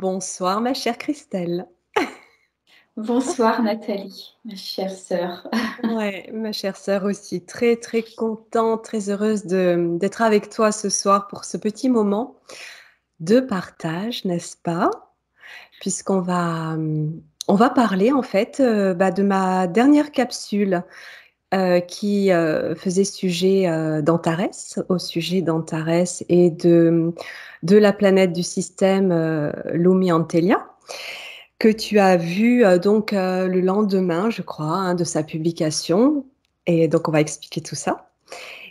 Bonsoir ma chère Christelle. Bonsoir Nathalie, ma chère sœur. Ouais, ma chère sœur aussi, très très contente, très heureuse d'être avec toi ce soir pour ce petit moment de partage, n'est-ce pas? On va parler en fait de ma dernière capsule qui faisait sujet d'Antares, au sujet d'Antares et de la planète du système Lumi Antelia, que tu as vu le lendemain, je crois, hein, de sa publication. Et donc, on va expliquer tout ça.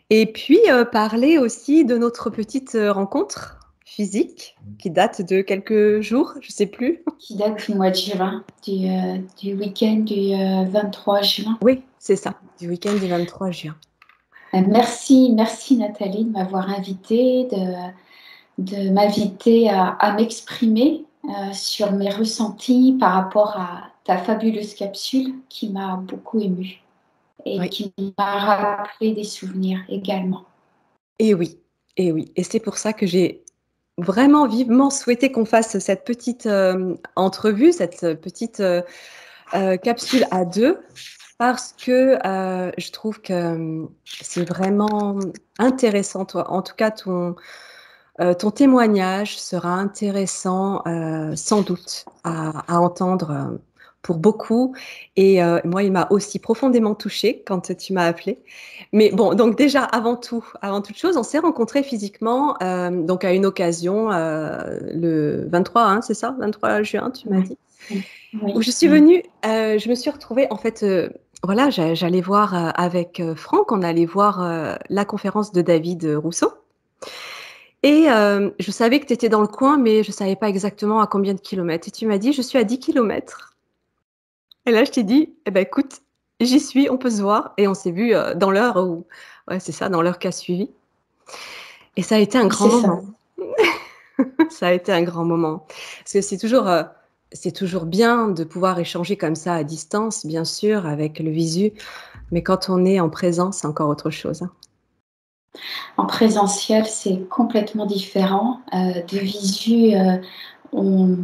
Et puis, parler aussi de notre petite rencontre physique qui date de quelques jours, je sais plus. Qui date du mois de juin, du week-end du 23 juin. Oui, c'est ça, du week-end du 23 juin. Merci Nathalie de m'avoir invitée, de m'inviter à m'exprimer sur mes ressentis par rapport à ta fabuleuse capsule qui m'a beaucoup émue et Oui, qui m'a rappelé des souvenirs également. et oui, et oui. Et c'est pour ça que j'ai vraiment vivement souhaité qu'on fasse cette petite entrevue, cette petite capsule à deux, parce que je trouve que c'est vraiment intéressant. Toi, en tout cas, ton témoignage sera intéressant sans doute à entendre pour beaucoup. Et moi, il m'a aussi profondément touchée quand tu m'as appelée. Mais bon, donc déjà, avant toute chose, on s'est rencontrés physiquement donc à une occasion le 23, hein, c'est ça? 23 juin, tu m'as Oui, dit? Où oui, je suis venue, je me suis retrouvée, en fait, voilà, j'allais voir avec Franck, on allait voir la conférence de David Rousseau. Et je savais que tu étais dans le coin, mais je ne savais pas exactement à combien de kilomètres. Et tu m'as dit, je suis à 10 kilomètres. Et là, je t'ai dit, eh ben, écoute, j'y suis, on peut se voir. Et on s'est vu dans l'heure où, ouais, c'est ça, dans l'heure qui a suivi. Et ça a été un grand c'est ça. moment. Ça a été un grand moment. Parce que c'est toujours bien de pouvoir échanger comme ça à distance, bien sûr, avec le visu. Mais quand on est en présence, c'est encore autre chose, hein. En présentiel, c'est complètement différent. De visu, on,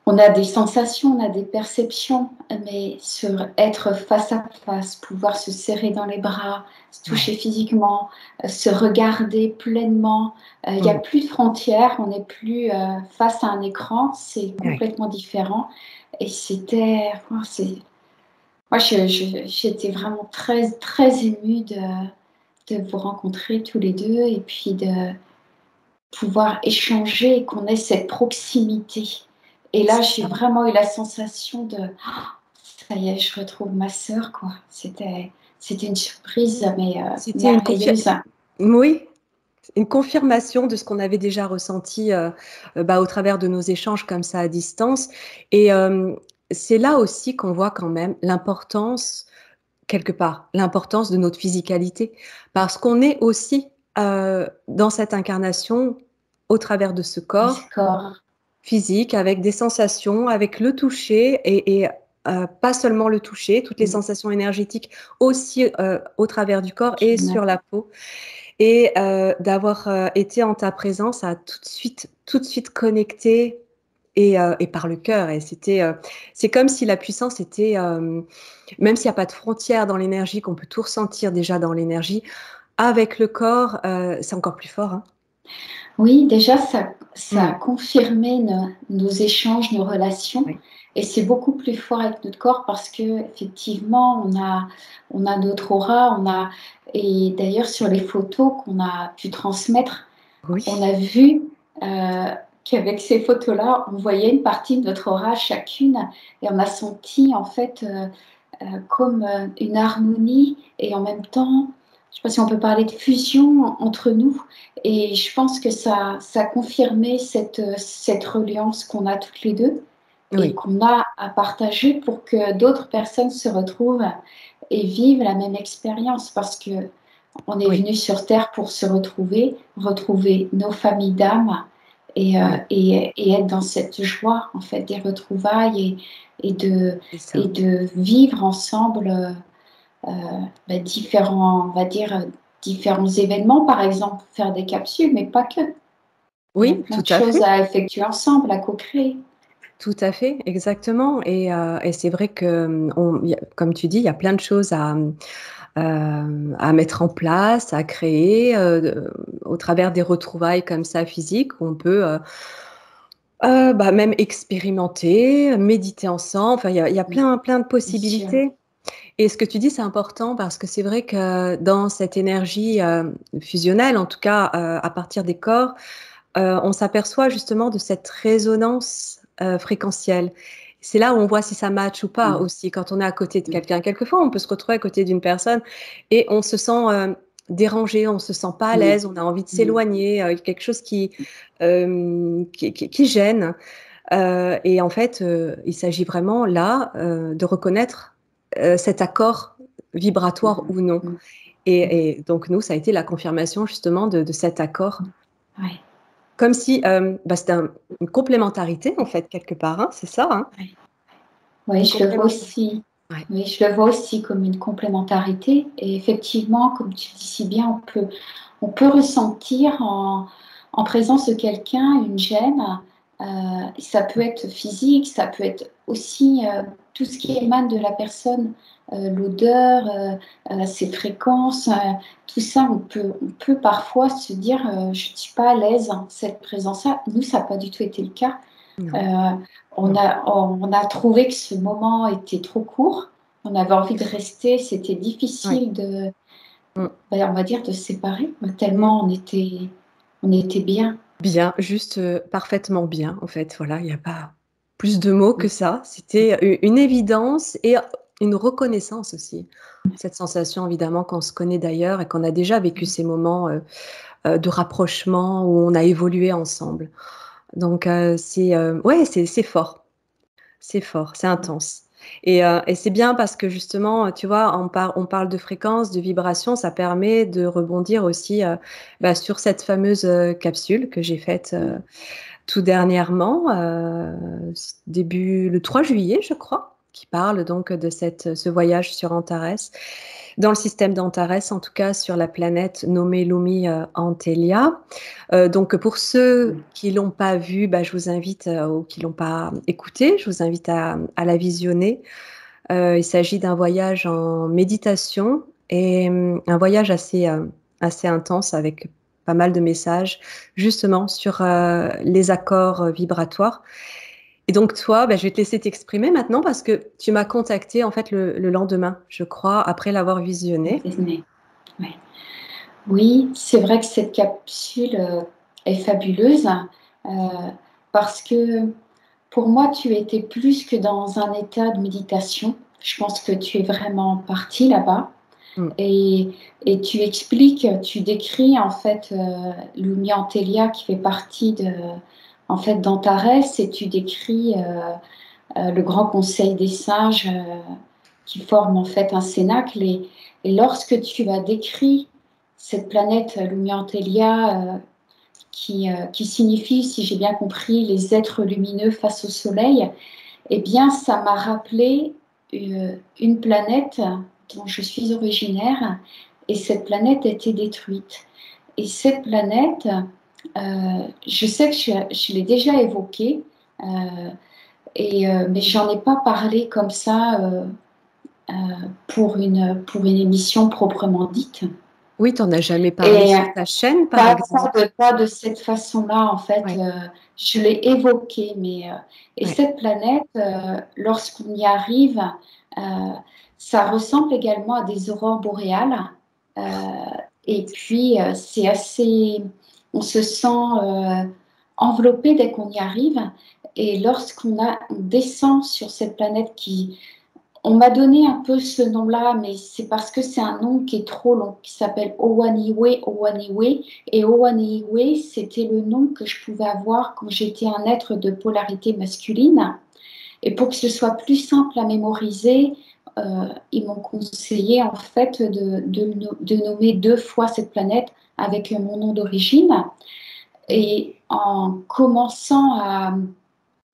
on a des sensations, on a des perceptions, mais sur être face à face, pouvoir se serrer dans les bras, se toucher Ouais. physiquement, se regarder pleinement, il n'y a Mm. plus de frontières, on n'est plus face à un écran, c'est Ouais. complètement différent. Et c'était, moi, j'étais vraiment très, très émue de vous rencontrer tous les deux et puis de pouvoir échanger et qu'on ait cette proximité. Et là, C'est j'ai ça. vraiment eu la sensation de ça y est, je retrouve ma sœur, quoi. C'était une surprise, mais C'était merveilleuse. oui, une confirmation de ce qu'on avait déjà ressenti au travers de nos échanges comme ça à distance. Et c'est là aussi qu'on voit quand même l'importance, quelque part, l'importance de notre physicalité. Parce qu'on est aussi dans cette incarnation au travers de ce corps D'accord. physique, avec des sensations, avec le toucher et pas seulement le toucher, toutes les Mm. sensations énergétiques aussi au travers du corps et Qui sur la peau. Et d'avoir été en ta présence a tout de suite connecté et par le cœur. Et c'est comme si la puissance était, même s'il n'y a pas de frontière dans l'énergie, qu'on peut tout ressentir déjà dans l'énergie, avec le corps, c'est encore plus fort, hein. Oui, déjà, ça a Mm. confirmé nos échanges, nos relations. Oui, Et c'est beaucoup plus fort avec notre corps parce que effectivement, on a notre aura, et d'ailleurs sur les photos qu'on a pu transmettre, on oui, a vu qu'avec ces photos-là, on voyait une partie de notre aura chacune et on a senti en fait comme une harmonie et en même temps, je ne sais pas si on peut parler de fusion entre nous. Et je pense que ça a confirmé cette reliance qu'on a toutes les deux et oui, qu'on a à partager pour que d'autres personnes se retrouvent et vivent la même expérience parce que on est oui, venu sur Terre pour se retrouver, retrouver nos familles d'âmes oui, et être dans cette joie en fait des retrouvailles et de, c'est ça. et de vivre ensemble différents, on va dire, différents événements, par exemple faire des capsules, mais pas que. Il y a Oui, plein tout de à choses fait. à effectuer ensemble, à co-créer. Tout à fait, exactement. Et c'est vrai que, comme tu dis, il y a plein de choses à mettre en place, à créer, au travers des retrouvailles comme ça physiques, où on peut bah, même expérimenter, méditer ensemble. Enfin, il y a Oui, plein de bien sûr. possibilités. Et ce que tu dis, c'est important parce que c'est vrai que dans cette énergie fusionnelle, en tout cas à partir des corps, on s'aperçoit justement de cette résonance fréquentielle. C'est là où on voit si ça match ou pas Mm, aussi. Quand on est à côté de mm, quelqu'un, quelquefois, on peut se retrouver à côté d'une personne et on se sent dérangé, on se sent pas à mm, l'aise, on a envie de mm. s'éloigner, quelque chose qui gêne. Et en fait, il s'agit vraiment là de reconnaître cet accord vibratoire Mm, ou non. mm, mm. Et donc nous, ça a été la confirmation justement de cet accord, Ouais, comme si bah, c'était une complémentarité en fait quelque part, hein, c'est ça, hein, ouais. Oui, une je le vois complémentarité. aussi. Ouais. Oui, je le vois aussi comme une complémentarité. Et effectivement, comme tu dis si bien, on peut ressentir en présence de quelqu'un une gêne. Ça peut être physique, ça peut être aussi tout ce qui émane de la personne, l'odeur, ses fréquences, tout ça, on peut parfois se dire je ne suis pas à l'aise, hein, cette présence-là. Nous, ça n'a pas du tout été le cas. Non, Euh, non. on a trouvé que ce moment était trop court. On avait envie de rester. C'était Ouais. difficile de, Mm, on va dire, de se séparer, mm. tellement on était bien. Bien, juste parfaitement bien en fait. Voilà, il n'y a pas plus de mots que ça. C'était une évidence et une reconnaissance aussi. Cette sensation évidemment qu'on se connaît d'ailleurs et qu'on a déjà vécu ces moments de rapprochement où on a évolué ensemble. Donc ouais, c'est fort, c'est fort, c'est intense. Et c'est bien parce que justement, tu vois, on parle de fréquence, de vibration, ça permet de rebondir aussi bah, sur cette fameuse capsule que j'ai faite tout dernièrement, début le 3 juillet, je crois, qui parle donc de ce voyage sur Antares, dans le système d'Antares, en tout cas sur la planète nommée Lumi Antelia. Donc pour ceux qui l'ont pas vue, bah, je vous invite, ou qui l'ont pas écoutée, je vous invite à la visionner. Il s'agit d'un voyage en méditation et un voyage assez intense avec pas mal de messages justement sur les accords vibratoires. Et donc toi, bah, je vais te laisser t'exprimer maintenant parce que tu m'as contacté en fait le lendemain, je crois, après l'avoir visionné. Ouais. Oui, c'est vrai que cette capsule est fabuleuse euh, parce que pour moi, tu étais plus que dans un état de méditation. Je pense que tu es vraiment parti là-bas. Mm. Et, et tu expliques, tu décris en fait Lumia Antelia qui fait partie en fait d'Antares et tu décris le grand conseil des sages qui forme en fait un cénacle. Et lorsque tu as décrit cette planète Lumia Antelia qui signifie, si j'ai bien compris, les êtres lumineux face au soleil, eh bien ça m'a rappelé une planète dont je suis originaire et cette planète a été détruite. Et cette planète, je sais que je l'ai déjà évoquée, mais j'en ai pas parlé comme ça euh, pour une émission proprement dite. Oui, tu n'en as jamais parlé Et sur ta chaîne, par exemple. pas de cette façon-là, en fait. Ouais, Je l'ai évoqué, et ouais. cette planète, lorsqu'on y arrive, euh, ça ressemble également à des aurores boréales. Euh, et puis, c'est assez. On se sent enveloppé dès qu'on y arrive. Et on descend sur cette planète on m'a donné un peu ce nom-là, mais c'est parce que c'est un nom qui est trop long, qui s'appelle Owaniwe, Owaniwe. Et Owaniwe, c'était le nom que je pouvais avoir quand j'étais un être de polarité masculine. Et pour que ce soit plus simple à mémoriser, ils m'ont conseillé en fait de nommer 2 fois cette planète avec mon nom d'origine. Mm. Et en commençant à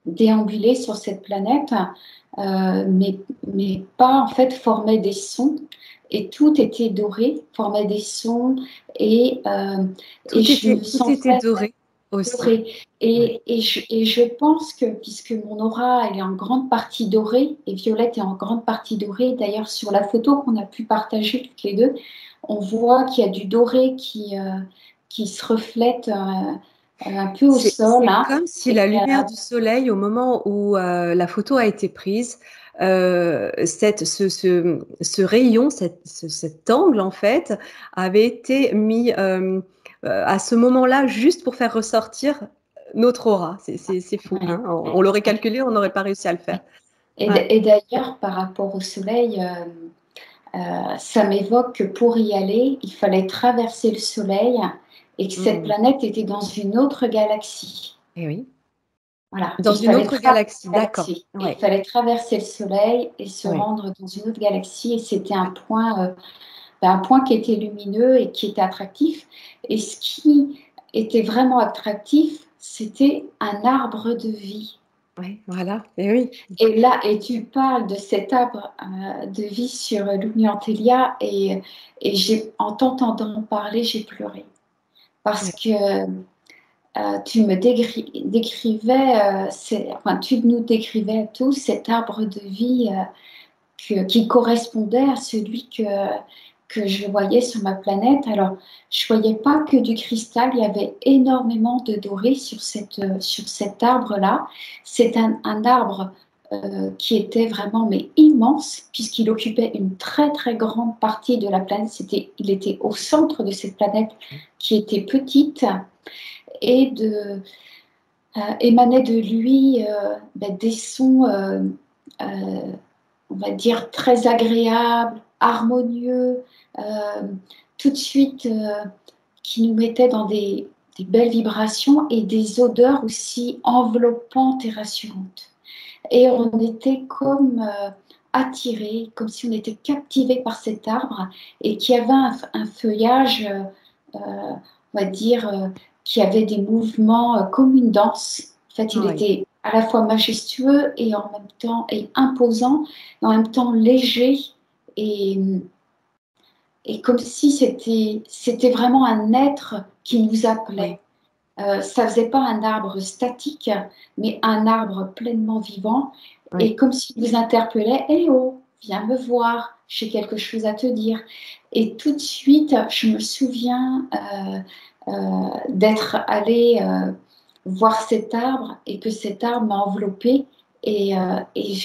déambuler sur cette planète, mes pas en fait formaient des sons et tout était doré, formait des sons et, et je me Tout était sentais doré. aussi. doré. Ouais. Et je pense que, puisque mon aura elle est en grande partie dorée, et Violette est en grande partie dorée, d'ailleurs sur la photo qu'on a pu partager toutes les deux, on voit qu'il y a du doré qui se reflète un peu au sol. C'est Hein. comme si Et, la lumière du soleil, au moment où la photo a été prise, ce rayon, cet angle, en fait, avait été mis à ce moment-là juste pour faire ressortir notre aura. C'est fou, ouais, hein? ouais, On l'aurait ouais. calculé, on n'aurait pas réussi à le faire. Ouais. Et d'ailleurs, par rapport au soleil, ça m'évoque que pour y aller, il fallait traverser le soleil et que cette Mm. planète était dans une autre galaxie. Eh oui. Voilà, Dans une autre galaxie, d'accord. Et il Ouais. fallait traverser le Soleil et se Ouais. rendre dans une autre galaxie. Et c'était un point qui était lumineux et qui était attractif. Et ce qui était vraiment attractif, c'était un arbre de vie. Ouais, voilà. Eh oui. Et là, et tu parles de cet arbre de vie sur Lumiantelia et en t'entendant parler, j'ai pleuré. Parce Ouais. que tu me décrivais, enfin, tu nous décrivais à tous cet arbre de vie qui correspondait à celui que je voyais sur ma planète. Alors, je ne voyais pas que du cristal, il y avait énormément de doré sur cet arbre-là. C'est un arbre qui était vraiment mais immense, puisqu'il occupait une très très grande partie de la planète. Il était au centre de cette planète qui était petite et émanait de lui des sons, on va dire, très agréables, harmonieux, euh, tout de suite qui nous mettaient dans des belles vibrations et des odeurs aussi enveloppantes et rassurantes. Et on était comme attirés, comme si on était captivés par cet arbre et qui avait un feuillage, on va dire, qui avait des mouvements comme une danse. En fait, il Ouais. était à la fois majestueux et en même temps et imposant, et en même temps léger et, et comme si c'était vraiment un être qui nous appelait. Oui. Ça faisait pas un arbre statique, mais un arbre pleinement vivant, et Oui. comme s'il vous interpellait, hé oh, viens me voir, j'ai quelque chose à te dire. Et tout de suite, je me souviens d'être allée voir cet arbre et que cet arbre m'a enveloppée et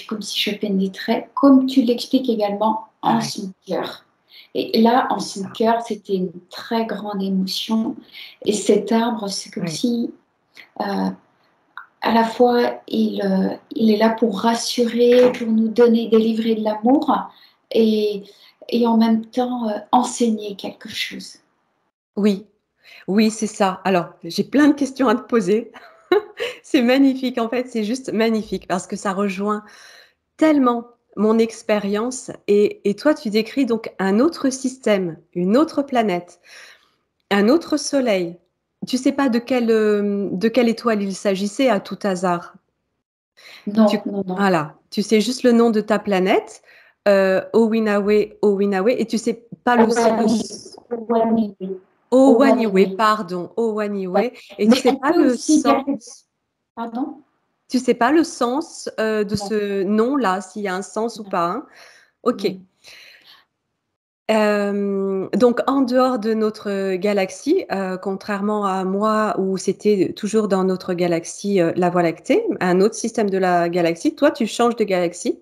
comme si je pénétrais, comme tu l'expliques également, Ah en ouais. son cœur. Et là, en C'est son ça. cœur, c'était une très grande émotion. Et cet arbre, c'est comme Ouais. si, à la fois, il est là pour rassurer, pour nous donner, délivrer de l'amour, et, et en même temps enseigner quelque chose. Oui. Oui, c'est ça. Alors, j'ai plein de questions à te poser. C'est magnifique, en fait, c'est juste magnifique parce que ça rejoint tellement mon expérience et toi, tu décris donc un autre système, une autre planète, un autre soleil. Tu sais pas de quelle étoile il s'agissait à tout hasard? Non, Tu non, non. Voilà, tu sais juste le nom de ta planète, Owinawe, Owinawe et tu sais pas Owaniwe. Owaniwe, Owaniwe. pardon, Ouais. Owaniwe et tu Mais sais on pas peut le aussi dire... sens. Pardon? Tu sais pas le sens, de Non, ce nom-là, s'il y a un sens ou non, pas, hein? OK. non. Donc en dehors de notre galaxie, contrairement à moi où c'était toujours dans notre galaxie, la Voie lactée, un autre système de la galaxie, toi tu changes de galaxie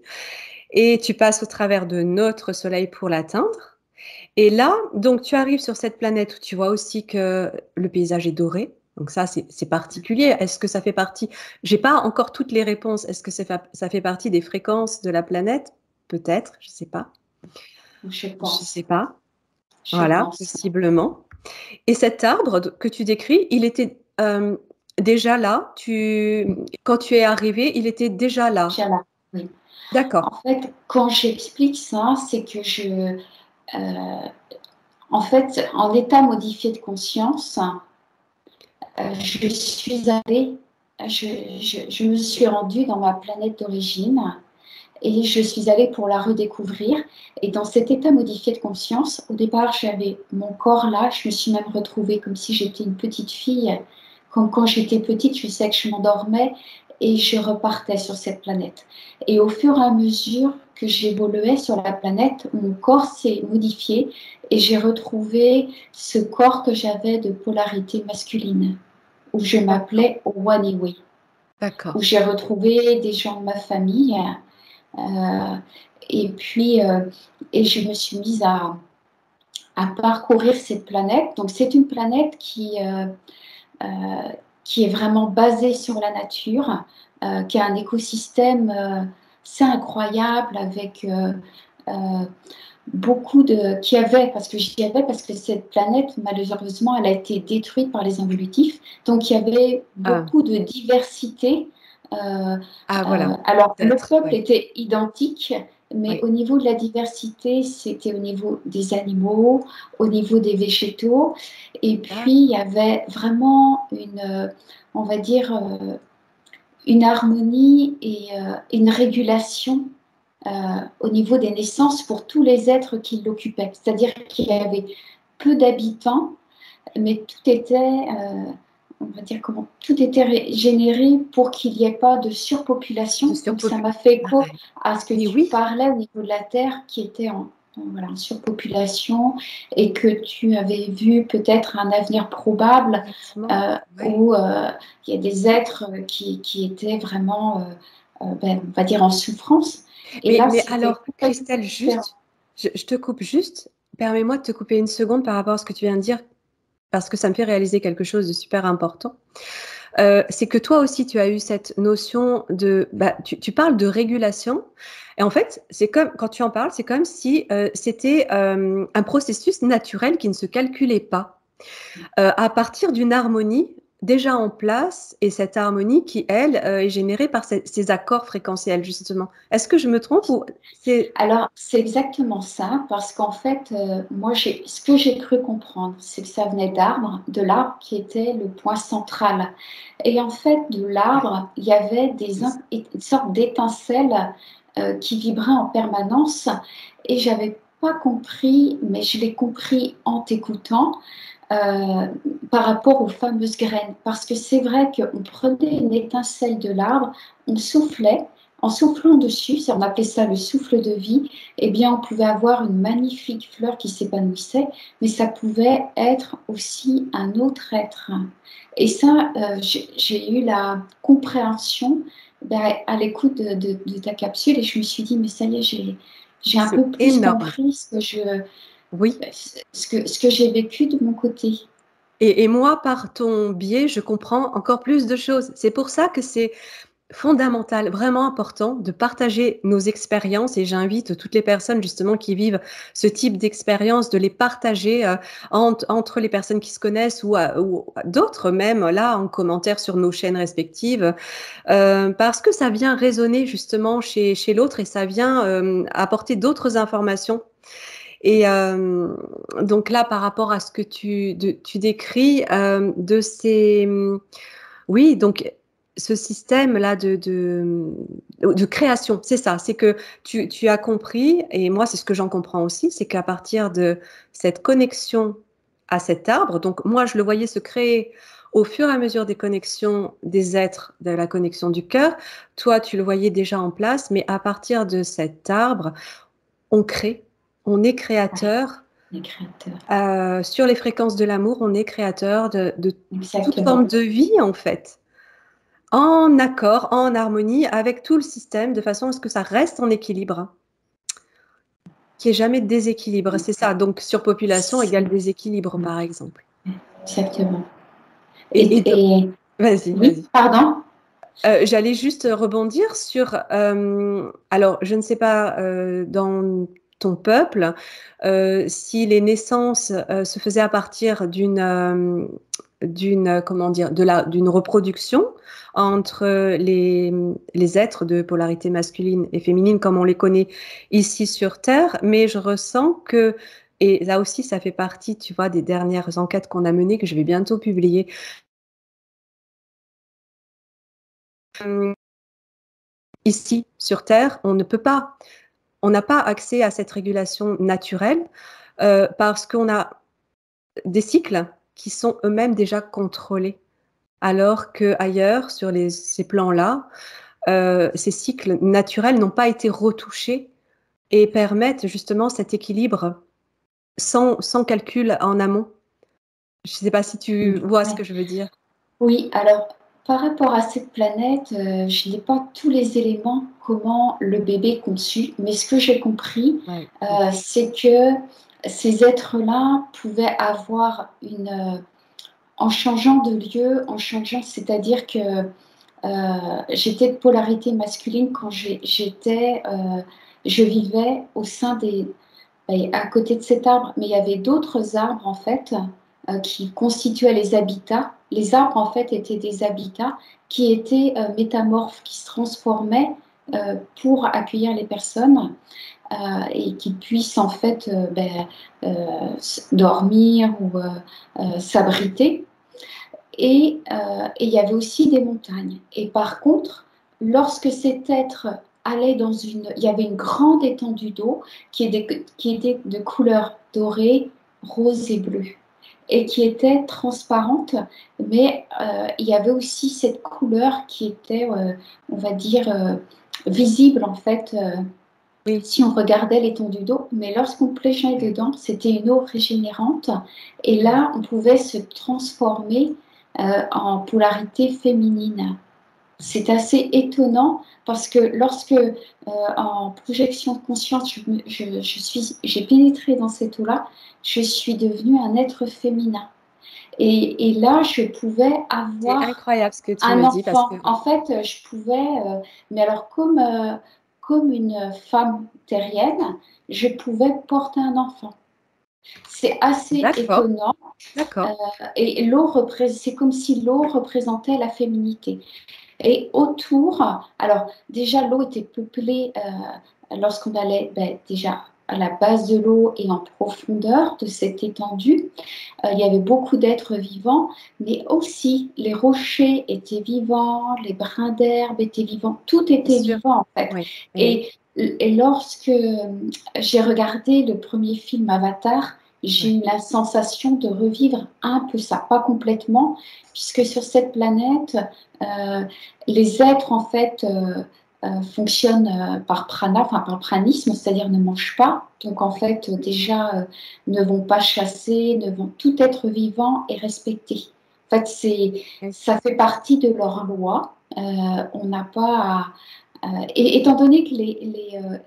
et tu passes au travers de notre soleil pour l'atteindre et là, donc tu arrives sur cette planète où tu vois aussi que le paysage est doré, donc ça c'est particulier. Est-ce que ça fait partie j'ai pas encore toutes les réponses. Est-ce que ça fait partie des fréquences de la planète? Peut-être, je sais pas. Je Je sais pense. pas. Je Voilà, pense. possiblement. Et cet arbre que tu décris, il était déjà là. Quand tu es arrivé, il était déjà là. Inch'Allah. Oui. D'accord. En fait, quand j'explique ça, c'est que en fait, en état modifié de conscience, je suis allée, je me suis rendue dans ma planète d'origine et je suis allée pour la redécouvrir. Et dans cet état modifié de conscience, au départ, j'avais mon corps là, je me suis même retrouvée comme si j'étais une petite fille comme quand j'étais petite, je sais que je m'endormais et je repartais sur cette planète. Et au fur et à mesure que j'évoluais sur la planète, mon corps s'est modifié et j'ai retrouvé ce corps que j'avais de polarité masculine, où je D'accord. m'appelais Waniwe, où D'accord. j'ai retrouvé des gens de ma famille. euh, et puis, et je me suis mise à parcourir cette planète. Donc, c'est une planète euh, qui est vraiment basée sur la nature, qui a un écosystème c'est incroyable avec beaucoup de qui avait parce que j'y avais parce que cette planète malheureusement elle a été détruite par les involutifs, donc il y avait Ah, beaucoup de diversité. euh, ah voilà. alors le Peut-être, peuple oui. était identique, mais Oui. au niveau de la diversité c'était au niveau des animaux, au niveau des végétaux, et puis il y D'accord. avait vraiment on va dire une harmonie et une régulation au niveau des naissances pour tous les êtres qui l'occupaient. C'est-à-dire qu'il y avait peu d'habitants, mais tout était, on va dire comment, tout était généré pour qu'il n'y ait pas de De surpopulation. Donc ça surpopulation. m'a fait écho Ouais. à ce que Et tu oui, parlais au niveau de la Terre qui était voilà, en surpopulation et que tu avais vu peut-être un avenir probable effectivement. Ouais. où il y a des êtres qui étaient vraiment, on va dire, en souffrance. Et là, Mais c'était alors, complètement Christelle, différent. juste, je te coupe juste. Permets-moi de te couper une seconde par rapport à ce que tu viens de dire, parce que ça me fait réaliser quelque chose de super important. C'est que toi aussi, tu as eu cette notion de, bah, tu parles de régulation. Et en fait, c'est comme, quand tu en parles, c'est comme si c'était un processus naturel qui ne se calculait pas à partir d'une harmonie déjà en place et cette harmonie qui, elle, est générée par ces accords fréquentiels, justement. Est-ce que je me trompe ou c'est... Alors, c'est exactement ça, parce qu'en fait, moi, ce que j'ai cru comprendre, c'est que ça venait d'arbres, de l'arbre qui était le point central. Et en fait, de Ouais, l'arbre, il y avait c'est ça. une sorte d'étincelle qui vibrait en permanence. Et j'avais pas compris, mais je l'ai compris en t'écoutant, euh, par rapport aux fameuses graines. Parce que c'est vrai qu'on prenait une étincelle de l'arbre, on soufflait, en soufflant dessus, on appelait ça le souffle de vie, eh bien, on pouvait avoir une magnifique fleur qui s'épanouissait, mais ça pouvait être aussi un autre être. Et ça, j'ai eu la compréhension à l'écoute de ta capsule et je me suis dit, mais ça y est, j'ai un C'est peu plus énorme. compris Oui. ce que j'ai vécu de mon côté. Et moi, par ton biais, je comprends encore plus de choses. C'est pour ça que c'est fondamental, vraiment important de partager nos expériences et j'invite toutes les personnes justement qui vivent ce type d'expérience de les partager entre les personnes qui se connaissent ou d'autres même là en commentaire sur nos chaînes respectives parce que ça vient résonner justement chez l'autre et ça vient apporter d'autres informations. Et donc là, par rapport à ce que tu décris, de ces, oui, donc ce système-là de création, c'est ça, c'est que tu as compris, et moi c'est ce que j'en comprends aussi, c'est qu'à partir de cette connexion à cet arbre, donc moi je le voyais se créer au fur et à mesure des connexions des êtres, de la connexion du cœur, toi tu le voyais déjà en place, mais à partir de cet arbre, on crée, on est Ouais, créateur. les créateurs. Sur les fréquences de l'amour, on est créateur de toute forme Exactement. de vie, en fait, en accord, en harmonie avec tout le système, de façon à ce que ça reste en équilibre, qu'il n'y ait jamais de déséquilibre. C'est ça, donc surpopulation égale déséquilibre, par exemple. Exactement. Et Et vas-y, oui, vas-y. pardon. J'allais juste rebondir sur, alors je ne sais pas dans ton peuple si les naissances se faisaient à partir d'une comment dire d'une reproduction entre les êtres de polarité masculine et féminine comme on les connaît ici sur Terre, mais je ressens que et là aussi ça fait partie, tu vois, des dernières enquêtes qu'on a menées que je vais bientôt publier. Ici, sur Terre, on ne peut pas, on n'a pas accès à cette régulation naturelle parce qu'on a des cycles qui sont eux-mêmes déjà contrôlés. alors qu'ailleurs, sur ces plans-là, ces cycles naturels n'ont pas été retouchés et permettent justement cet équilibre sans calcul en amont. Je ne sais pas si tu vois ce Ouais. que je veux dire? Oui, alors par rapport à cette planète, je n'ai pas tous les éléments comment le bébé est conçu, mais ce que j'ai compris, Ouais, OK. c'est que ces êtres-là pouvaient avoir en changeant de lieu, c'est-à-dire que j'étais de polarité masculine quand je vivais au sein à côté de cet arbre, mais il y avait d'autres arbres en fait qui constituaient les habitats. Les arbres en fait étaient des habitats qui étaient métamorphes, qui se transformaient pour accueillir les personnes et qui puissent en fait dormir ou s'abriter. Et il y avait aussi des montagnes. Et par contre, lorsque cet être allait il y avait une grande étendue d'eau qui était de couleur dorée, rose et bleue, et qui était transparente, mais il y avait aussi cette couleur qui était, on va dire, visible en fait, Oui, si on regardait l'étendue d'eau, mais lorsqu'on plongeait dedans, c'était une eau régénérante, et ouais. là, on pouvait se transformer en polarité féminine. C'est assez étonnant parce que en projection de conscience, j'ai pénétré dans cette eau-là, je suis devenue un être féminin. Et là, je pouvais C'est avoir incroyable ce que tu un me dis parce enfant. que En fait, je pouvais, mais alors comme une femme terrienne, je pouvais porter un enfant. C'est assez d'accord, étonnant. Euh, d'accord. et c'est comme si l'eau représentait la féminité. Et autour, alors déjà l'eau était peuplée lorsqu'on allait déjà à la base de l'eau et en profondeur de cette étendue. Il y avait beaucoup d'êtres vivants, mais aussi les rochers étaient vivants, les brins d'herbe étaient vivants, tout Bien était sûr. vivant en fait. Oui, oui, oui. Et lorsque j'ai regardé le premier film Avatar, j'ai Ouais. eu la sensation de revivre un peu ça, pas complètement, puisque sur cette planète, euh, les êtres en fait fonctionnent par prana, enfin par pranisme, c'est-à-dire ne mangent pas. Donc en fait déjà ne vont pas chasser, ne vont tout être vivant et respecté. En fait, Oui. ça fait partie de leur loi. On n'a pas et étant donné que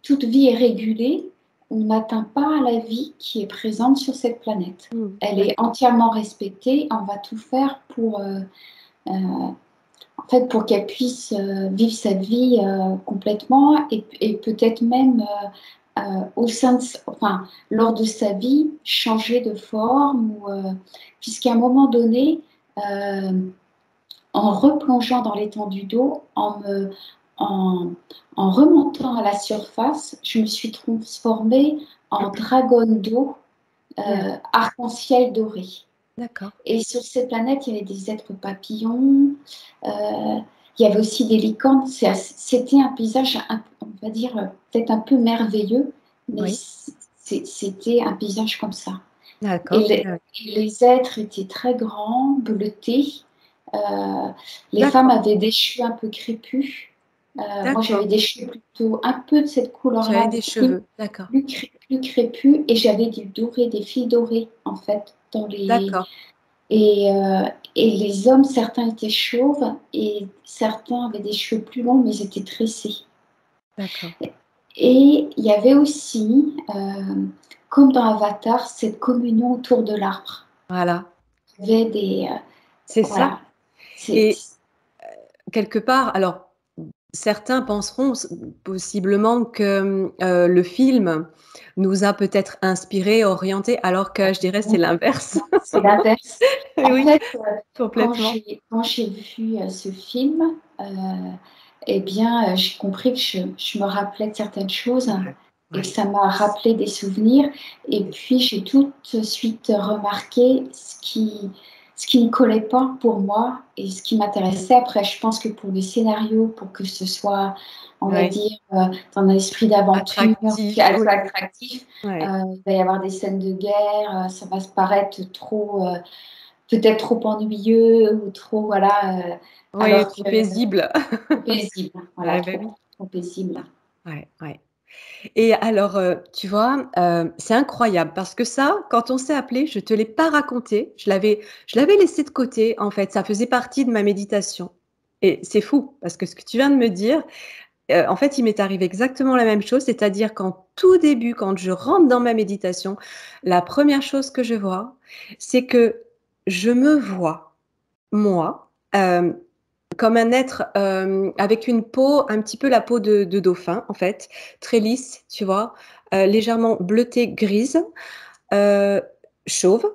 toute vie est régulée, on n'atteint pas à la vie qui est présente sur cette planète. Mmh, Elle est d'accord. entièrement respectée. On va tout faire euh, en fait, pour qu'elle puisse vivre sa vie complètement et peut-être même enfin, lors de sa vie, changer de forme, puisqu'à un moment donné, euh, en replongeant dans l'étendue d'eau, en, en remontant à la surface, je me suis transformée en dragonne d'eau, Ouais, arc-en-ciel doré. d'accord. Et sur cette planète, il y avait des êtres papillons, il y avait aussi des licornes. C'était un paysage, on va dire, peut-être un peu merveilleux, mais Oui, c'était un paysage comme ça. Et d'accord. Ouais, ouais. et les êtres étaient très grands, bleutés. Euh, les femmes D'accord, avaient des cheveux un peu crépus. Moi, j'avais d'accord. des cheveux plutôt un peu de cette Tu avais couleur-là, des cheveux. D'accord, plus crépus, et j'avais du doré, des fils dorés, en fait, dans les. d'accord, Et les hommes, certains étaient chauves et certains avaient des cheveux plus longs, mais ils étaient tressés. d'accord. Et il y avait aussi, comme dans Avatar, cette communion autour de l'arbre. Voilà, Il y avait c'est ça voilà, c'est, et quelque part alors certains penseront possiblement que, le film nous a peut-être inspirés, orientés, alors que je dirais c'est l'inverse. c'est l'inverse. En Oui, fait, complètement. quand j'ai vu ce film, eh bien, j'ai compris que je me rappelais de certaines choses Ouais, et que ouais, ça m'a rappelé des souvenirs. Et oui, puis, j'ai tout de suite remarqué ce qui ne collait pas pour moi et ce qui m'intéressait. Après, je pense que pour les scénarios, pour que ce soit, on va ouais, dire, dans un esprit d'aventure qui est attractif, assez oui, attractif, ouais, il va y avoir des scènes de guerre, ça va se paraître trop peut-être trop ennuyeux ou trop, voilà, Oui, alors trop que paisible. trop paisible, voilà, Ouais, bah, trop, oui. trop paisible. Ouais, ouais. Et alors, tu vois, c'est incroyable parce que ça, quand on s'est appelé, je te l'ai pas raconté. Je l'avais laissé de côté, en fait. Ça faisait partie de ma méditation et c'est fou parce que ce que tu viens de me dire, en fait, il m'est arrivé exactement la même chose. C'est-à-dire qu'en tout début, quand je rentre dans ma méditation, la première chose que je vois, c'est que je me vois, moi, comme un être, avec une peau, un petit peu la peau de dauphin, en fait, très lisse, tu vois? Légèrement bleutée grise, heu, chauve,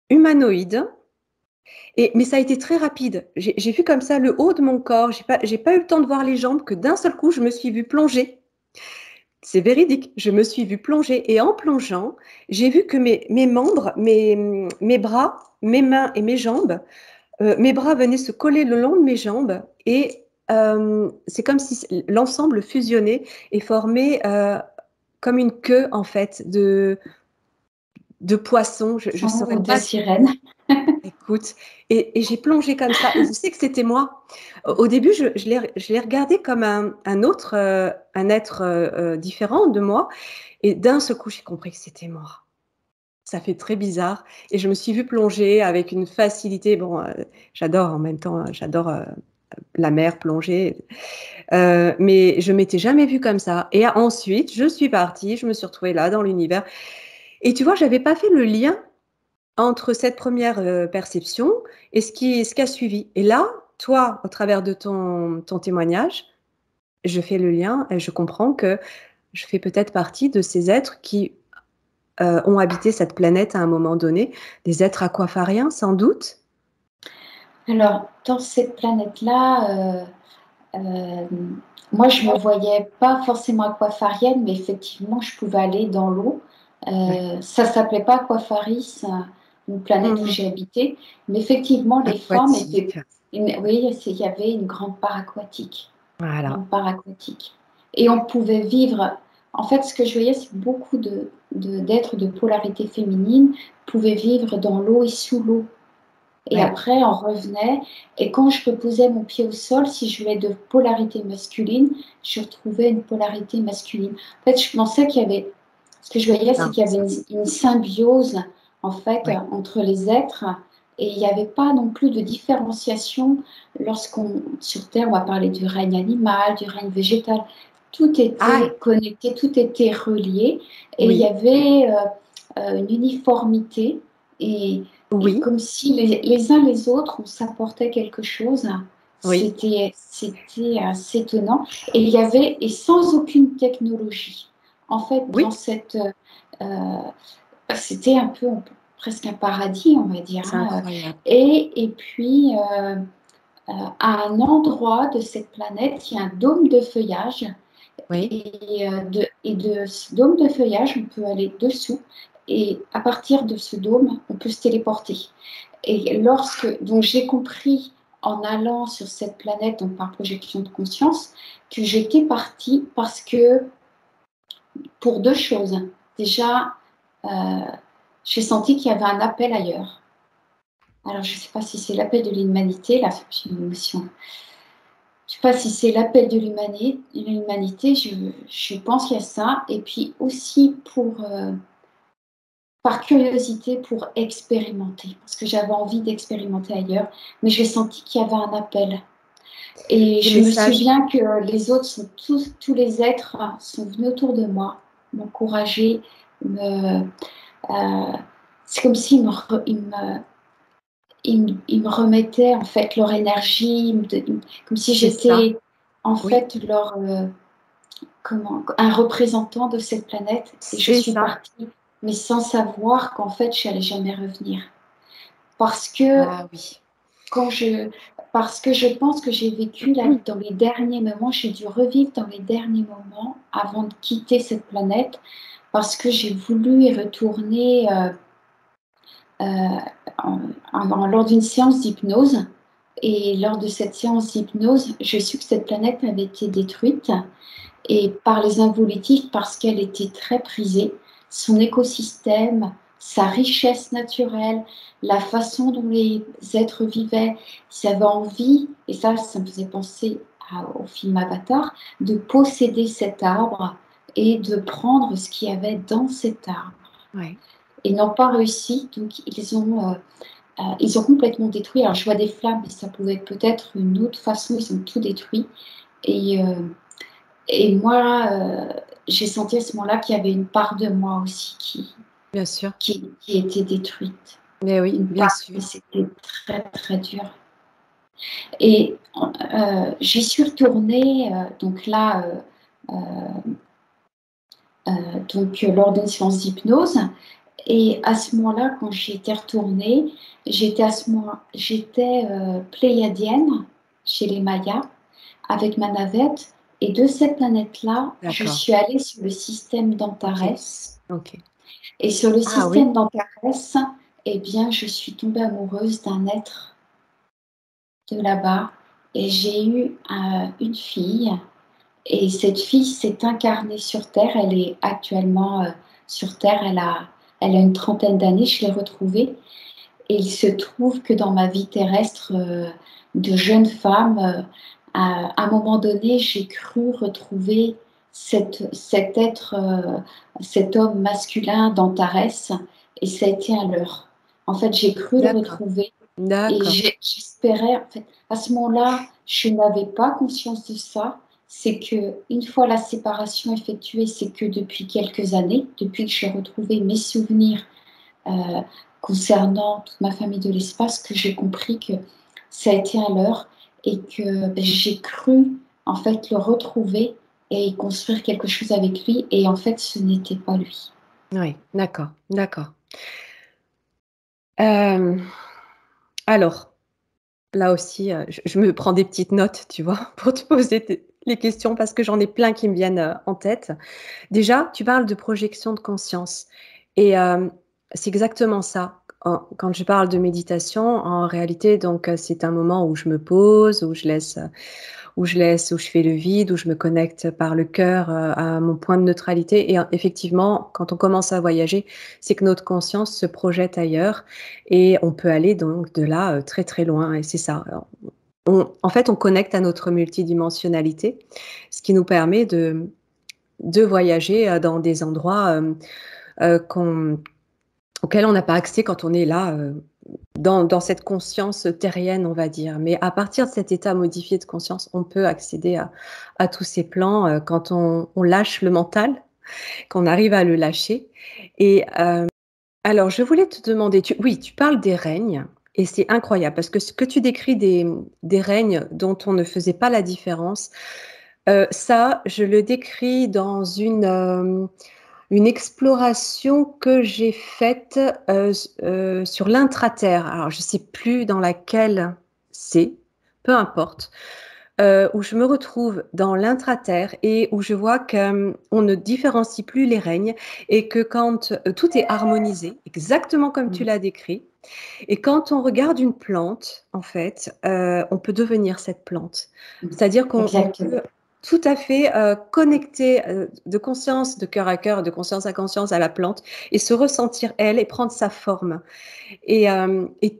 humanoïde mais ça a été très rapide. J'ai vu comme ça le haut de mon corps, j'ai pas eu le temps de voir les jambes, que d'un seul coup, je me suis vue plonger. C'est véridique, je me suis vue plonger et en plongeant, j'ai vu que mes membres, mes bras, mes mains et mes jambes, mes bras venaient se coller le long de mes jambes et c'est comme si l'ensemble fusionnait et formait, comme une queue en fait de poisson. Je saurais De pas sirène. écoute et j'ai plongé comme ça et je sais que c'était moi. Au début, je l'ai regardé comme un être, différent de moi et d'un seul coup, j'ai compris que c'était moi. Ça fait très bizarre et je me suis vue plonger avec une facilité. Bon, j'adore en même temps, j'adore, la mer, plonger, mais je m'étais jamais vue comme ça et ensuite je suis partie, je me suis retrouvée là dans l'univers et tu vois, j'avais pas fait le lien entre cette première perception et ce qui a suivi et là, toi, au travers de ton témoignage, je fais le lien et je comprends que je fais peut-être partie de ces êtres qui, ont habité cette planète à un moment donné, des êtres aquafariens sans doute? Alors, dans cette planète-là, moi, je me voyais pas forcément aquafarienne, mais effectivement, je pouvais aller dans l'eau. Ouais. Ça s'appelait pas Aquafaris, une planète où Mmh. j'ai habité, mais effectivement, les formes étaient Aquatique, oui, il y avait une grande part aquatique, voilà. grande part aquatique et on pouvait vivre en fait, ce que je voyais, c'est que beaucoup d'êtres de polarité féminine pouvaient vivre dans l'eau et sous l'eau. Et Ouais. après, on revenait. Et quand je reposais mon pied au sol, si je voulais de polarité masculine, je retrouvais une polarité masculine. En fait, je pensais qu'il y avait. Ce que je voyais, c'est Ah, qu'il y avait ça une symbiose, en fait, ouais. entre les êtres. Et il n'y avait pas non plus de différenciation lorsqu'on, sur Terre, on va parler du règne animal, du règne végétal. Tout Ah! était connecté, tout était relié. Et il y Oui, avait une uniformité. Et oui, comme si les uns les autres, on s'apportait quelque chose. oui, C'était assez étonnant. Et il y avait, et sans aucune technologie. En fait, dans oui, cette, c'était un peu presque un paradis, on va dire. c'est incroyable. Et puis, à un endroit de cette planète, il y a un dôme de feuillage. Oui. Et de ce dôme de feuillage, on peut aller dessous. Et à partir de ce dôme, on peut se téléporter. Et donc j'ai compris en allant sur cette planète, donc par projection de conscience, que j'étais partie parce que, pour deux choses. Déjà, euh, j'ai senti qu'il y avait un appel ailleurs. Alors, je ne sais pas si c'est l'appel de l'humanité, là, j'ai une émotion. Je ne sais pas si c'est l'appel de l'humanité, je pense qu'il y a ça. Et puis aussi par curiosité, pour expérimenter, parce que j'avais envie d'expérimenter ailleurs, mais j'ai senti qu'il y avait un appel. Et Des je me messages. souviens que les autres, tous les êtres sont venus autour de moi, m'encourager, euh, c'est comme s'ils me remettaient en fait leur énergie, comme si C'est ça, j'étais en oui, fait un représentant de cette planète. Et je c'est suis ça. partie, mais sans savoir qu'en fait, je n'allais jamais revenir. Parce que Ah oui. quand je, parce que je pense que j'ai vécu dans les derniers moments, j'ai dû revivre dans les derniers moments avant de quitter cette planète, parce que j'ai voulu y retourner lors d'une séance d'hypnose. Et lors de cette séance d'hypnose, j'ai su que cette planète avait été détruite et par les involutifs parce qu'elle était très prisée. Son écosystème, sa richesse naturelle, la façon dont les êtres vivaient, ils avaient envie, et ça me faisait penser au film Avatar, de posséder cet arbre et de prendre ce qu'il y avait dans cet arbre. Ouais. Ils n'ont pas réussi, donc ils ont complètement détruit. Alors je vois des flammes, mais ça pouvait être peut-être une autre façon, ils ont tout détruit. Et moi, j'ai senti à ce moment-là qu'il y avait une part de moi aussi Bien sûr. qui était détruite. Mais oui, Une bien part, sûr. et c'était très, très dur. Et j'y suis retournée, donc là, donc lors d'une séance d'hypnose. Et à ce moment-là, quand j'y étais retournée, j'étais pléiadienne chez les Mayas avec ma navette. Et de cette planète-là, je D'accord. suis allée sur le système OK. d'Antares. OK. Et sur le Ah oui? système d'Antares, eh bien, je suis tombée amoureuse d'un être de là-bas. Et j'ai eu une fille. Et cette fille s'est incarnée sur Terre. Elle est actuellement sur Terre. Elle a une trentaine d'années. Je l'ai retrouvée. Et il se trouve que dans ma vie terrestre de jeune femme, à un moment donné, j'ai cru retrouver cet être, cet homme masculin d'Antares, et ça a été un leurre. En fait, j'ai cru le D'accord. retrouver et D'accord. j'espérais, en fait, à ce moment-là, je n'avais pas conscience de ça. C'est que une fois la séparation effectuée, c'est que depuis quelques années, depuis que j'ai retrouvé mes souvenirs euh, concernant toute ma famille de l'espace, que j'ai compris que ça a été un leurre et que j'ai cru en fait le retrouver et construire quelque chose avec lui, et en fait ce n'était pas lui. Oui, d'accord, d'accord. Hem, alors, là aussi, je me prends des petites notes, tu vois? Pour te poser tes les questions parce que j'en ai plein qui me viennent, en tête. Déjà, tu parles de projection de conscience et c'est exactement ça. Quand je parle de méditation, en réalité, donc c'est un moment où je me pose, où je fais le vide, où je me connecte par le cœur, à mon point de neutralité et effectivement, quand on commence à voyager, c'est que notre conscience se projette ailleurs et on peut aller donc de là, très, très loin et c'est ça. En fait, on connecte à notre multidimensionnalité, ce qui nous permet de voyager, dans des endroits, qu'on auxquels on n'a pas accès quand on est là, dans cette conscience terrienne, on va dire. Mais à partir de cet état modifié de conscience, on peut accéder à tous ces plans, quand on lâche le mental, qu'on arrive à le lâcher et alors je voulais te demander, tu parles des règnes et c'est incroyable parce que ce que tu décris des règnes dont on ne faisait pas la différence, ça, je le décris dans une exploration que j'ai faite, sur l'intraterre. Alors je sais plus dans laquelle c'est, peu importe, où je me retrouve dans l'intraterre et où je vois qu'on ne différencie plus les règnes et que quand, tout est harmonisé, exactement comme tu l'as décrit et quand on regarde une plante, en fait, on peut devenir cette plante. C'est-à-dire qu'on Exactement. peut tout à fait, connecter, de conscience, de cœur à cœur, de conscience à la plante et se ressentir elle et prendre sa forme et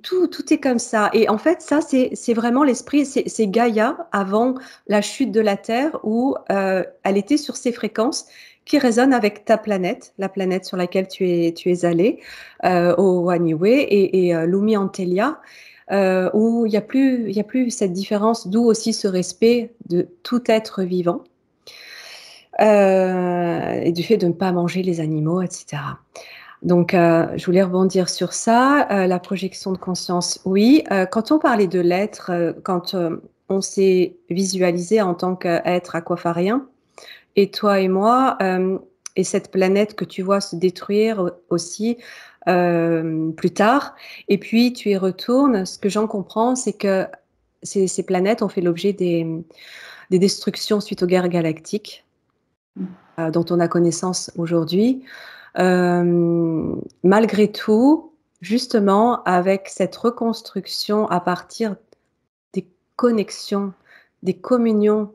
tout est comme ça et en fait, ça, c'est vraiment l'esprit, c'est Gaïa avant la chute de la Terre où, elle était sur ces fréquences qui résonnent avec ta planète, la planète sur laquelle tu es allé, au Waniwe et Lumi Antelia, où il y a plus cette différence, d'où aussi ce respect de tout être vivant, et du fait de ne pas manger les animaux et cetera. Donc, je voulais rebondir sur ça, la projection de conscience, oui. Quand on parlait de l'être, quand, on s'est visualisé en tant qu'être aquafarien et toi et moi, et cette planète que tu vois se détruire aussi, plus tard et puis tu y retournes, ce que j'en comprends, c'est que ces planètes ont fait l'objet des destructions suite aux guerres galactiques, dont on a connaissance aujourd'hui. Malgré tout, justement, avec cette reconstruction à partir des connexions, des communions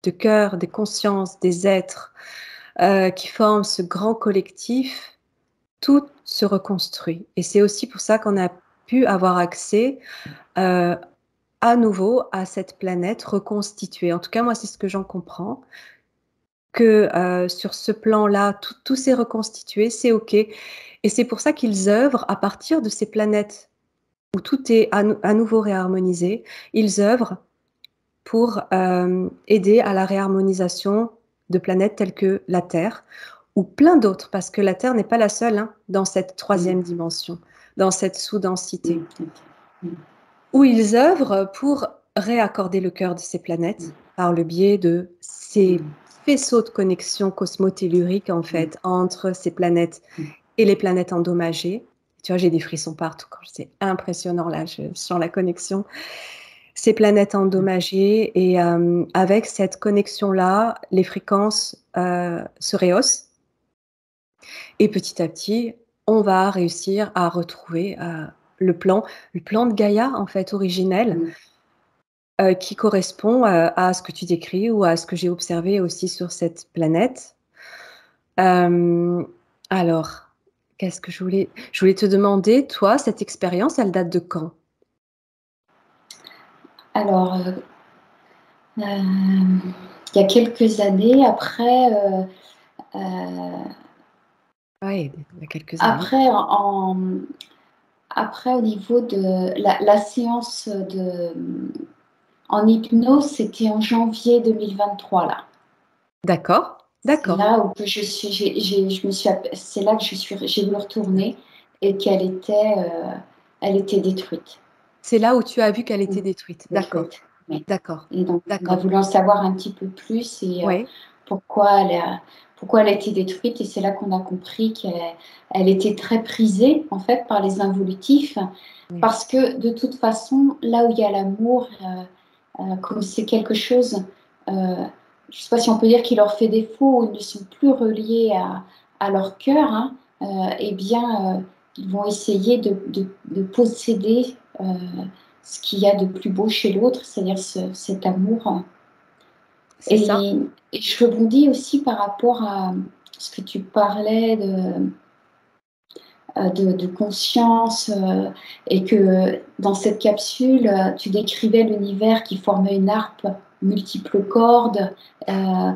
de cœur, des consciences, des êtres, qui forment ce grand collectif, tout se reconstruit. Et c'est aussi pour ça qu'on a pu avoir accès à nouveau à cette planète reconstituée. En tout cas, moi, c'est ce que j'en comprends, que sur ce plan-là, tout s'est reconstitué, c'est OK. Et c'est pour ça qu'ils œuvrent à partir de ces planètes où tout est à nouveau réharmonisé. Ils œuvrent pour aider à la réharmonisation de planètes telles que la Terre ou plein d'autres, parce que la Terre n'est pas la seule hein, dans cette troisième dimension, dans cette sous-densité, où ils œuvrent pour réaccorder le cœur de ces planètes par le biais de ces faisceaux de connexion cosmotelluriques en fait entre ces planètes et les planètes endommagées. Tu vois, j'ai des frissons partout quand c'est impressionnant là, je sens la connexion. Ces planètes endommagées et avec cette connexion-là, les fréquences se rehaussent et petit à petit, on va réussir à retrouver le plan de Gaïa en fait originel qui correspond à ce que tu décris ou à ce que j'ai observé aussi sur cette planète. Alors, qu'est-ce que je voulais te demander, toi, cette expérience, elle date de quand? Alors, il y a quelques années, après, Ouais, il y a quelques années. après, après au niveau de la séance en hypnose, c'était en janvier 2023 là. D'accord, C'est d'accord. là où que je suis, je me suis, c'est là que j'ai voulu retourner et elle était détruite. C'est là où tu as vu qu'elle était détruite. D'accord, Détruite, oui. d'accord, Et donc, on a d'accord. voulu en savoir un petit peu plus et Oui, pourquoi pourquoi elle a été détruite. Et c'est là qu'on a compris qu'elle était très prisée, en fait, par les involutifs. oui, Parce que, de toute façon, là où il y a l'amour, comme c'est quelque chose, je ne sais pas si on peut dire qui leur fait défaut, ou ils ne sont plus reliés à leur cœur, hein, eh bien, ils vont essayer de posséder ce qu'il y a de plus beau chez l'autre, c'est-à-dire cet amour. c'est ça. Et je rebondis aussi par rapport à ce que tu parlais de conscience et que dans cette capsule, tu décrivais l'univers qui formait une harpe multiples cordes. Ouais.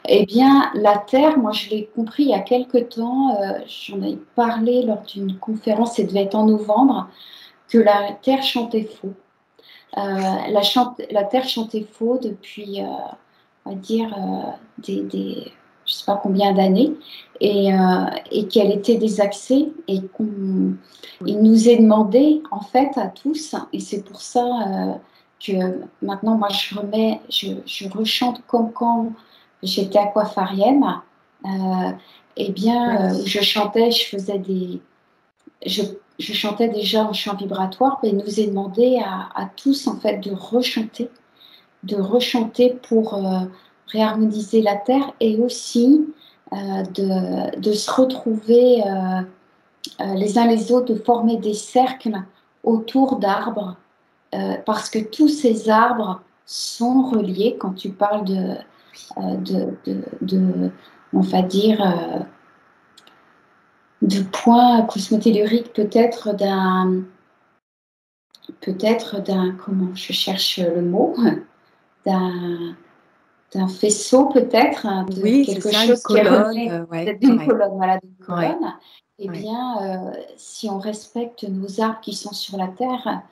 Eh bien, la Terre, moi je l'ai compris il y a quelque temps, j'en ai parlé lors d'une conférence, ça devait être en novembre, que la Terre chantait faux. La Terre chantait faux depuis, on va dire, je ne sais pas combien d'années, et qu'elle était désaxée, et Oui, il nous est demandé, en fait, à tous, et c'est pour ça que maintenant, moi, je rechante comme quand j'étais aquafarienne, eh bien, oui, je chantais, je, je chantais déjà en chant vibratoire, mais il nous est demandé à tous, en fait, de rechanter pour réharmoniser la terre, et aussi de se retrouver les uns les autres, de former des cercles autour d'arbres, parce que tous ces arbres sont reliés. Quand tu parles on va dire, de points cosmotelluriques, comment je cherche le mot, d'un d'un faisceau peut-être, de oui, c'est quelque ça, une chose qui est colonne, relié, ouais, peut-être d'une ouais, colonne, voilà, d'une ouais, colonne. Eh ouais. bien, si on respecte nos arbres qui sont sur la terre,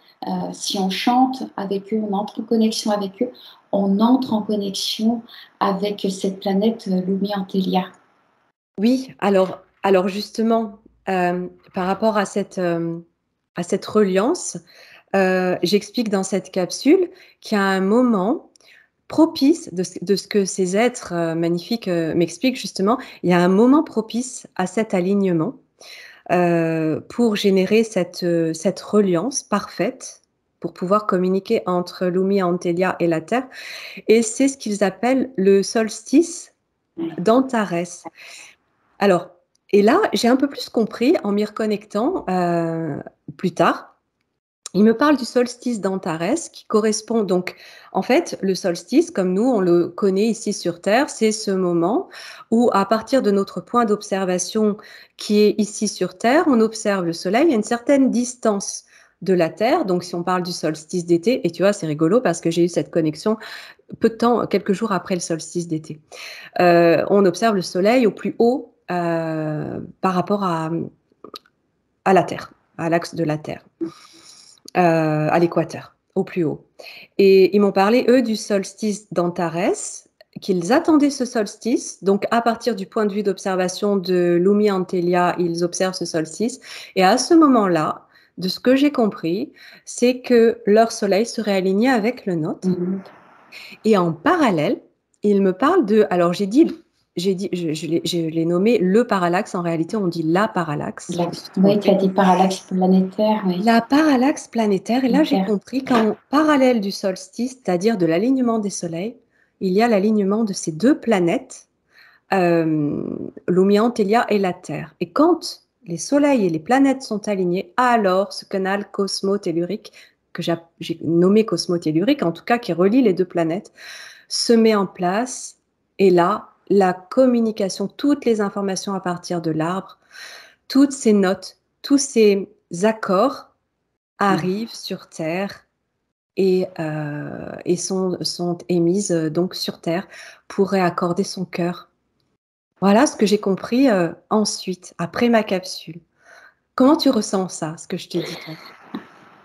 si on chante avec eux, on entre en connexion avec eux, on entre en connexion avec cette planète Lumi Antelia. Oui, alors justement, par rapport à cette reliance, j'explique dans cette capsule qu'il y a un moment propice de ce que ces êtres, magnifiques, m'expliquent justement. Il y a un moment propice à cet alignement, pour générer cette reliance parfaite, pour pouvoir communiquer entre Lumi Antelia et la Terre et c'est ce qu'ils appellent le solstice d'Antares. Alors et là, j'ai un peu plus compris en m'y reconnectant, plus tard Il me parle du solstice d'Antares qui correspond donc, en fait, le solstice, comme nous, on le connaît ici sur Terre, c'est ce moment où, à partir de notre point d'observation qui est ici sur Terre, on observe le Soleil à une certaine distance de la Terre. Donc, si on parle du solstice d'été, et tu vois, c'est rigolo parce que j'ai eu cette connexion peu de temps, quelques jours après le solstice d'été. On observe le Soleil au plus haut par rapport à la Terre, à l'axe de la Terre, à l'équateur, au plus haut. Et ils m'ont parlé, eux, du solstice d'Antares, qu'ils attendaient ce solstice. Donc, à partir du point de vue d'observation de Lumi Antelia, ils observent ce solstice. Et à ce moment-là, de ce que j'ai compris, c'est que leur soleil serait aligné avec le nôtre. Et en parallèle, ils me parlent de... Alors, je l'ai nommé le parallaxe. En réalité, on dit la parallaxe. Oui, tu as dit parallaxe planétaire. Oui. La parallaxe planétaire. Et là, j'ai compris qu'en parallèle du solstice, c'est-à-dire de l'alignement des soleils, il y a l'alignement de ces deux planètes, Lumia Antelia et la Terre. Et quand les soleils et les planètes sont alignés, alors ce canal cosmotellurique, que j'ai nommé cosmotellurique, en tout cas qui relie les deux planètes, se met en place. Et là, la communication, toutes les informations à partir de l'arbre, toutes ces notes, tous ces accords arrivent sur Terre et sont émises donc sur Terre pour réaccorder son cœur. Voilà ce que j'ai compris ensuite, après ma capsule. Comment tu ressens ça, ce que je te dis, toi?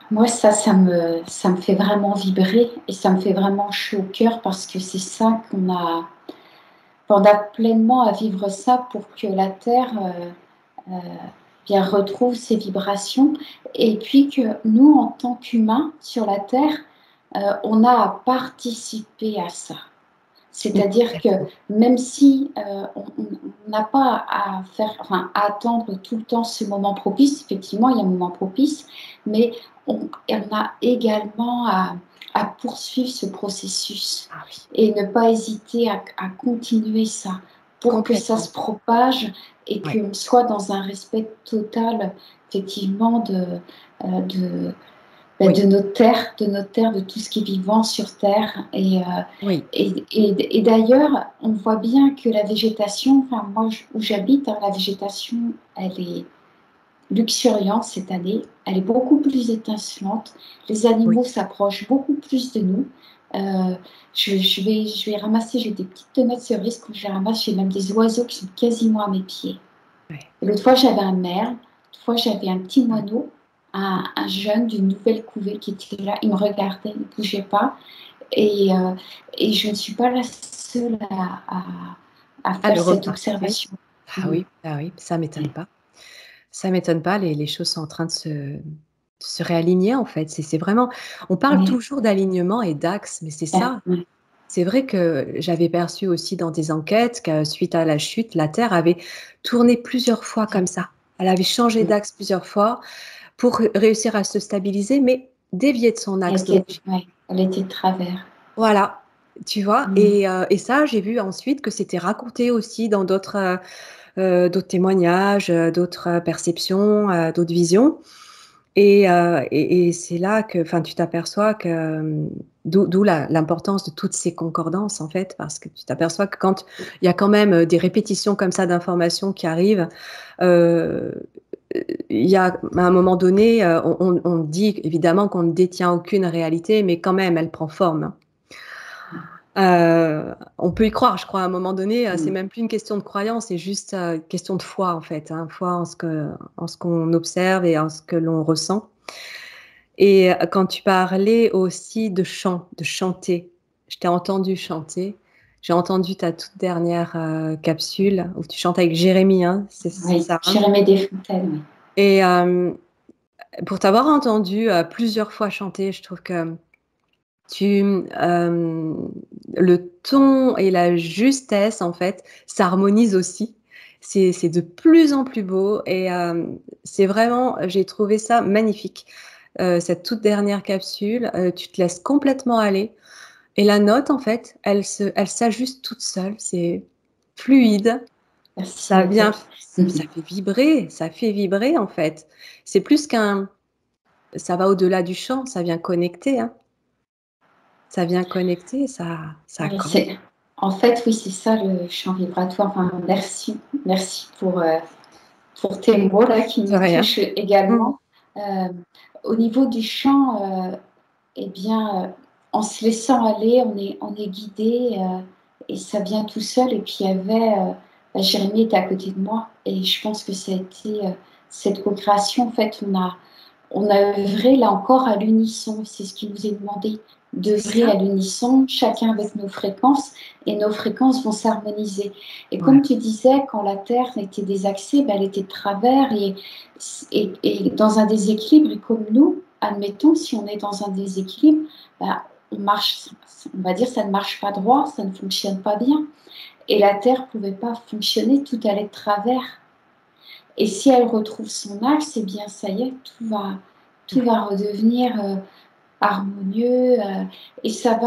Moi, ça me fait vraiment vibrer et ça me fait vraiment chaud au cœur parce que c'est ça on a pleinement à vivre ça pour que la Terre bien retrouve ses vibrations et puis que nous, en tant qu'humains sur la Terre, on a à participer à ça. C'est-à-dire que même si on n'a pas à à attendre tout le temps ce moment propice, effectivement, il y a un moment propice, mais on a également à poursuivre ce processus et ne pas hésiter à continuer ça pour que ça se propage et qu'on soit dans un respect total, effectivement, de notre terre, de tout ce qui est vivant sur Terre. Et d'ailleurs, on voit bien que la végétation, enfin moi où j'habite, la végétation, elle est luxuriante cette année, elle est beaucoup plus étincelante, les animaux s'approchent beaucoup plus de nous. Je vais ramasser, j'ai des petites tomates cerises, quand je les ramasse, j'ai même des oiseaux qui sont quasiment à mes pieds. L'autre fois, j'avais un merle, l'autre fois, j'avais un petit moineau, un jeune d'une nouvelle couvée qui était là, il me regardait, il ne bougeait pas. Et je ne suis pas la seule à faire cette observation. Ah oui, ça ne m'étonne pas. Ça ne m'étonne pas, les choses sont en train de se réaligner en fait. C'est vraiment, on parle toujours d'alignement et d'axe, mais c'est ça. C'est vrai que j'avais perçu aussi dans des enquêtes que suite à la chute, la Terre avait tourné plusieurs fois comme ça. Elle avait changé d'axe plusieurs fois pour réussir à se stabiliser, mais dévier de son axe. Elle était de travers. Voilà, tu vois. Et ça, j'ai vu ensuite que c'était raconté aussi dans d'autres témoignages, d'autres perceptions, d'autres visions. Et c'est là que tu t'aperçois que, d'où l'importance de toutes ces concordances, en fait, parce que tu t'aperçois que quand il y a quand même des répétitions comme ça d'informations qui arrivent, il y a, à un moment donné, on dit évidemment qu'on ne détient aucune réalité, mais quand même, elle prend forme. On peut y croire, je crois, à un moment donné, c'est même plus une question de croyance, c'est juste une question de foi, en fait, foi en ce qu'on observe et en ce que l'on ressent. Et quand tu parlais aussi de chant, de chanter, je t'ai entendu chanter. J'ai entendu ta toute dernière capsule où tu chantes avec Jérémy, c'est ça. Jérémy Desfontaines, oui. Et pour t'avoir entendu plusieurs fois chanter, je trouve que le ton et la justesse, en fait, s'harmonisent aussi. C'est de plus en plus beau et c'est vraiment, j'ai trouvé ça magnifique. Cette toute dernière capsule, tu te laisses complètement aller et la note, en fait, elle s'ajuste toute seule. C'est fluide. Merci, Ça fait vibrer, en fait. C'est plus qu'un ça va au-delà du chant, ça vient connecter, hein. Ça vient connecter, ça Alors crée. en fait, oui, c'est ça le chant vibratoire. Enfin, merci, merci pour tes mots là qui De me rien. touchent Mmh. également. Au niveau du chant, eh bien, en se laissant aller, on est guidé et ça vient tout seul. Et puis il y avait, Jérémie était à côté de moi et je pense que ça a été cette co-création. En fait, on a œuvré là encore à l'unisson. C'est ce qui nous est demandé, C'est d'œuvrer ça. à l'unisson, chacun avec nos fréquences, et nos fréquences vont s'harmoniser. Et Voilà. comme tu disais, quand la Terre était désaxée, ben, elle était de travers et dans un déséquilibre. Et comme nous, admettons, si on est dans un déséquilibre, ben, on marche, on va dire, ça ne marche pas droit, ça ne fonctionne pas bien. Et la Terre ne pouvait pas fonctionner, tout allait de travers. Et si elle retrouve son axe, eh bien, ça y est, tout Ouais. va redevenir harmonieux. Et ça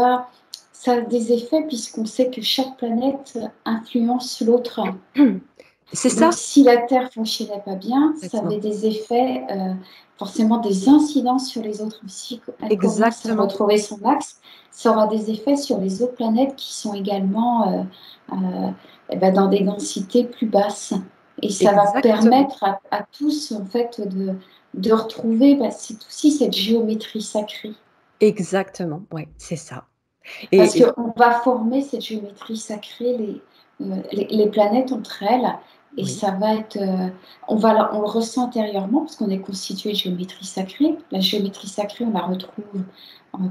a des effets puisqu'on sait que chaque planète influence l'autre. C'est Donc, ça. si la Terre fonctionnait pas bien, ça avait Complètement. des effets, forcément des incidences sur les autres. Si elle commence à Exactement. retrouver son axe, ça aura des effets sur les autres planètes qui sont également eh ben, dans des densités plus basses. Et ça va Exactement. permettre à tous, en fait, de retrouver, bah, c'est aussi cette géométrie sacrée. Exactement. Ouais, c'est ça. Parce Et qu'on va former cette géométrie sacrée, les planètes entre elles, et oui, ça va être, on le ressent intérieurement parce qu'on est constitué de géométrie sacrée. La géométrie sacrée, on la retrouve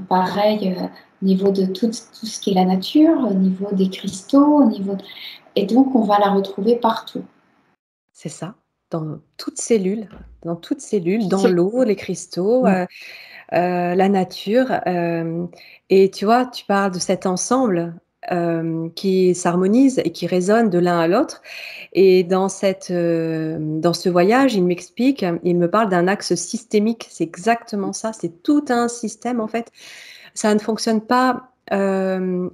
pareil au niveau de tout ce qui est la nature, au niveau des cristaux, et donc on va la retrouver partout. c'est ça. Dans toute cellule, dans C'est l'eau, les cristaux, la nature, et tu vois, tu parles de cet ensemble, qui s'harmonise et qui résonne de l'un à l'autre et dans ce voyage, il me parle d'un axe systémique. C'est exactement ça, c'est tout un système en fait. Ça ne fonctionne pas,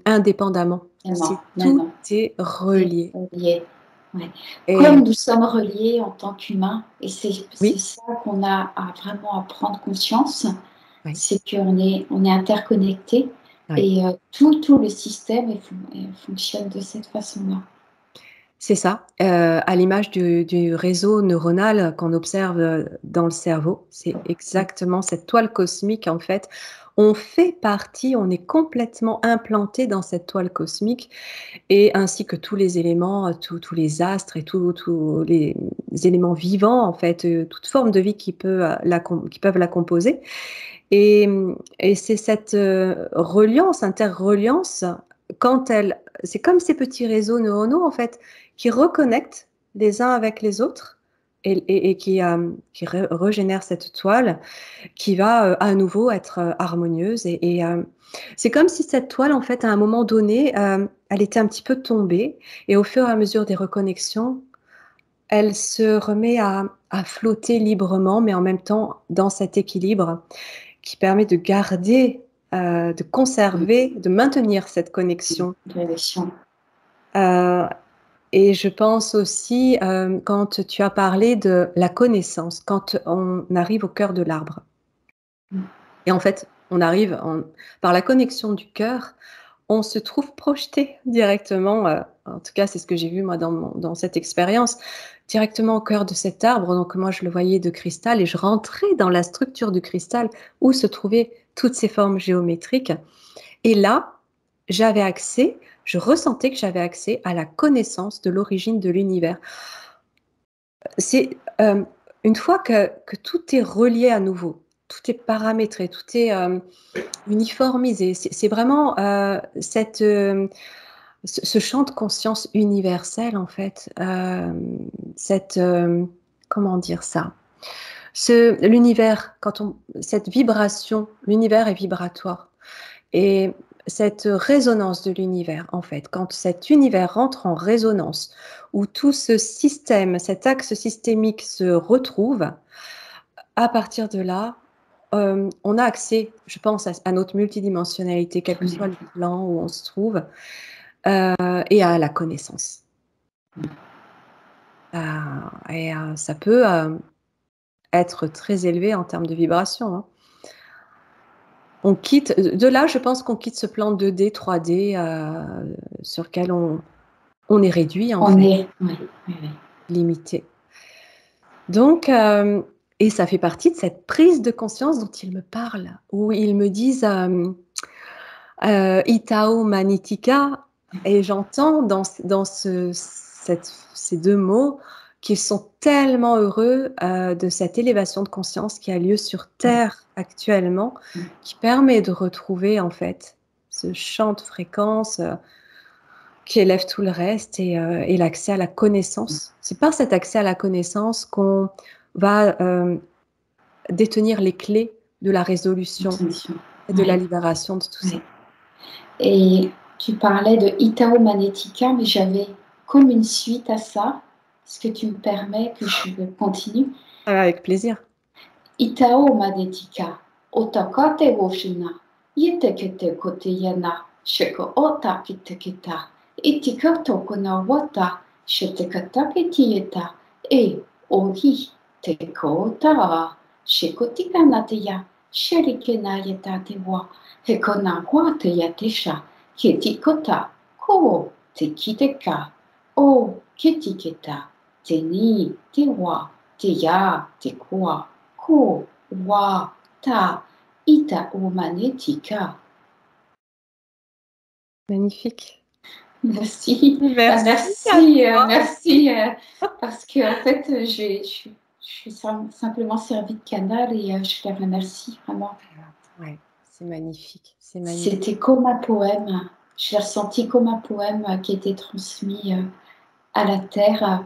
indépendamment. non, C'est non, tout non, est c'est relié relié. Ouais. et Comme nous sommes reliés en tant qu'humains, et c'est oui, ça qu'on a à vraiment à prendre conscience, oui, c'est on est interconnectés oui. et tout le système fonctionne de cette façon-là. C'est ça, à l'image du réseau neuronal qu'on observe, dans le cerveau. C'est exactement cette toile cosmique, en fait. On fait partie, on est complètement implanté dans cette toile cosmique et ainsi que tous les éléments, tous les astres et tous les éléments vivants, en fait, toute forme de vie qui peuvent la composer et c'est cette, reliance, interreliance, quand elle c'est comme ces petits réseaux neuronaux, en fait, qui reconnectent les uns avec les autres et qui régénèrent cette toile qui va, à nouveau être, harmonieuse c'est comme si cette toile, en fait, à un moment donné, elle était un petit peu tombée et au fur et à mesure des reconnexions, elle se remet à flotter librement, mais en même temps dans cet équilibre qui permet de garder, de Mmh. conserver, de maintenir cette connexion. Direction. Heu et je pense aussi, quand tu as parlé de la connaissance, quand on arrive au cœur de l'arbre Mmh. et en fait, par la connexion du cœur, on se trouve projeté directement, en tout cas, c'est ce que j'ai vu moi dans cette expérience, directement au cœur de cet arbre. Donc moi, je le voyais de cristal et je rentrais dans la structure du cristal où se trouvaient toutes ces formes géométriques et là, je ressentais que j'avais accès à la connaissance de l'origine de l'univers. C'est, une fois que tout est relié à nouveau, tout est paramétré, tout est, uniformisé, c'est vraiment, ce champ de conscience universel en fait, cette, comment dire ça? L'univers, cette vibration, l'univers est vibratoire et cette résonance de l'univers, en fait, quand cet univers rentre en résonance, où tout ce système, cet axe systémique se retrouve, à partir de là, on a accès, je pense, à notre multidimensionnalité, quel que soit le plan où on se trouve, et à la connaissance. Ça peut, être très élevé en termes de vibration, hein. On quitte, de là, je pense qu'on quitte ce plan 2D, 3D sur lequel on est réduit, en fait, Oui, oui, oui. limité. Donc, et ça fait partie de cette prise de conscience dont ils me parlent, où ils me disent Itao Manitika, et j'entends dans ces deux mots qu'ils sont tellement heureux de cette élévation de conscience qui a lieu sur Terre actuellement, qui permet de retrouver en fait ce champ de fréquence qui élève tout le reste et l'accès à la connaissance. C'est par cet accès à la connaissance qu'on va détenir les clés de la résolution et de la libération de tout ça. Et tu parlais de Itao Magnetica, mais j'avais comme une suite à ça. Est-ce que tu me permets que je continue? Avec plaisir. Itao Magnetica, Otaka te woshina, Yetekete koteyana, Sheko ota kiteketa, Itika tokona wata, Shetekata ketieta, E ohi te kota, Shekotika nateya, Sherikena yeta te wa, Hekona wa te yatesha, Ketikota, Ko te kiteka, O ketiketa, Te ni te wa, Te ya te kwa. Ko wa ta ita o magnetica. Magnifique. Merci. Merci. Merci, parce que en fait, je suis simplement servie de canal et je les remercie vraiment. Ouais, c'est magnifique. C'est magnifique. C'était comme un poème. Je l'ai ressenti comme un poème qui était transmis à la terre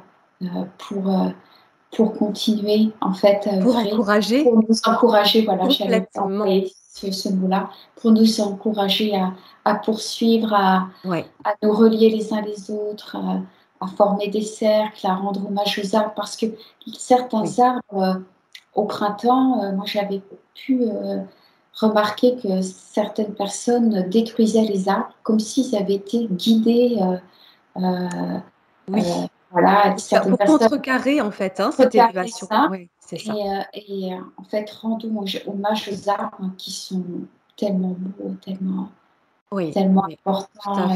pour continuer, en fait, à Pour œuvrer, encourager. pour nous encourager, voilà, j'allais Complètement. employer ce mot-là, pour nous encourager à poursuivre, à nous relier les uns les autres, à former des cercles, à rendre hommage aux arbres, parce que certains arbres, au printemps, moi j'avais pu remarquer que certaines personnes détruisaient les arbres comme s'ils avaient été guidés. Voilà, Pour contrecarrer en fait cette élévation. Oui, c'est ça. Et en fait, rendons hommage aux arbres qui sont tellement beaux, tellement importants.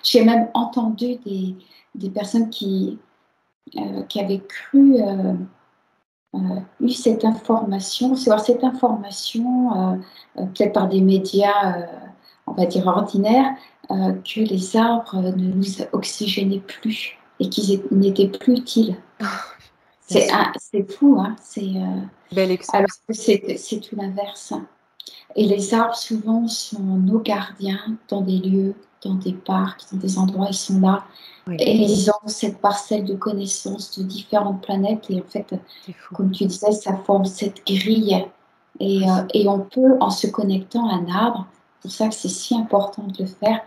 J'ai même entendu des personnes qui avaient cru eu cette information, recevoir cette information, peut-être par des médias, on va dire ordinaires, que les arbres ne nous oxygénaient plus et qu'ils n'étaient plus utiles. C'est fou, hein, belle excuse. Alors que c'est tout l'inverse. Et les arbres, souvent, sont nos gardiens dans des lieux, dans des parcs, dans des endroits, ils sont là. Et ils ont cette parcelle de connaissances de différentes planètes. Et en fait, comme tu disais, ça forme cette grille. Et on peut, en se connectant à un arbre, c'est pour ça que c'est si important de le faire,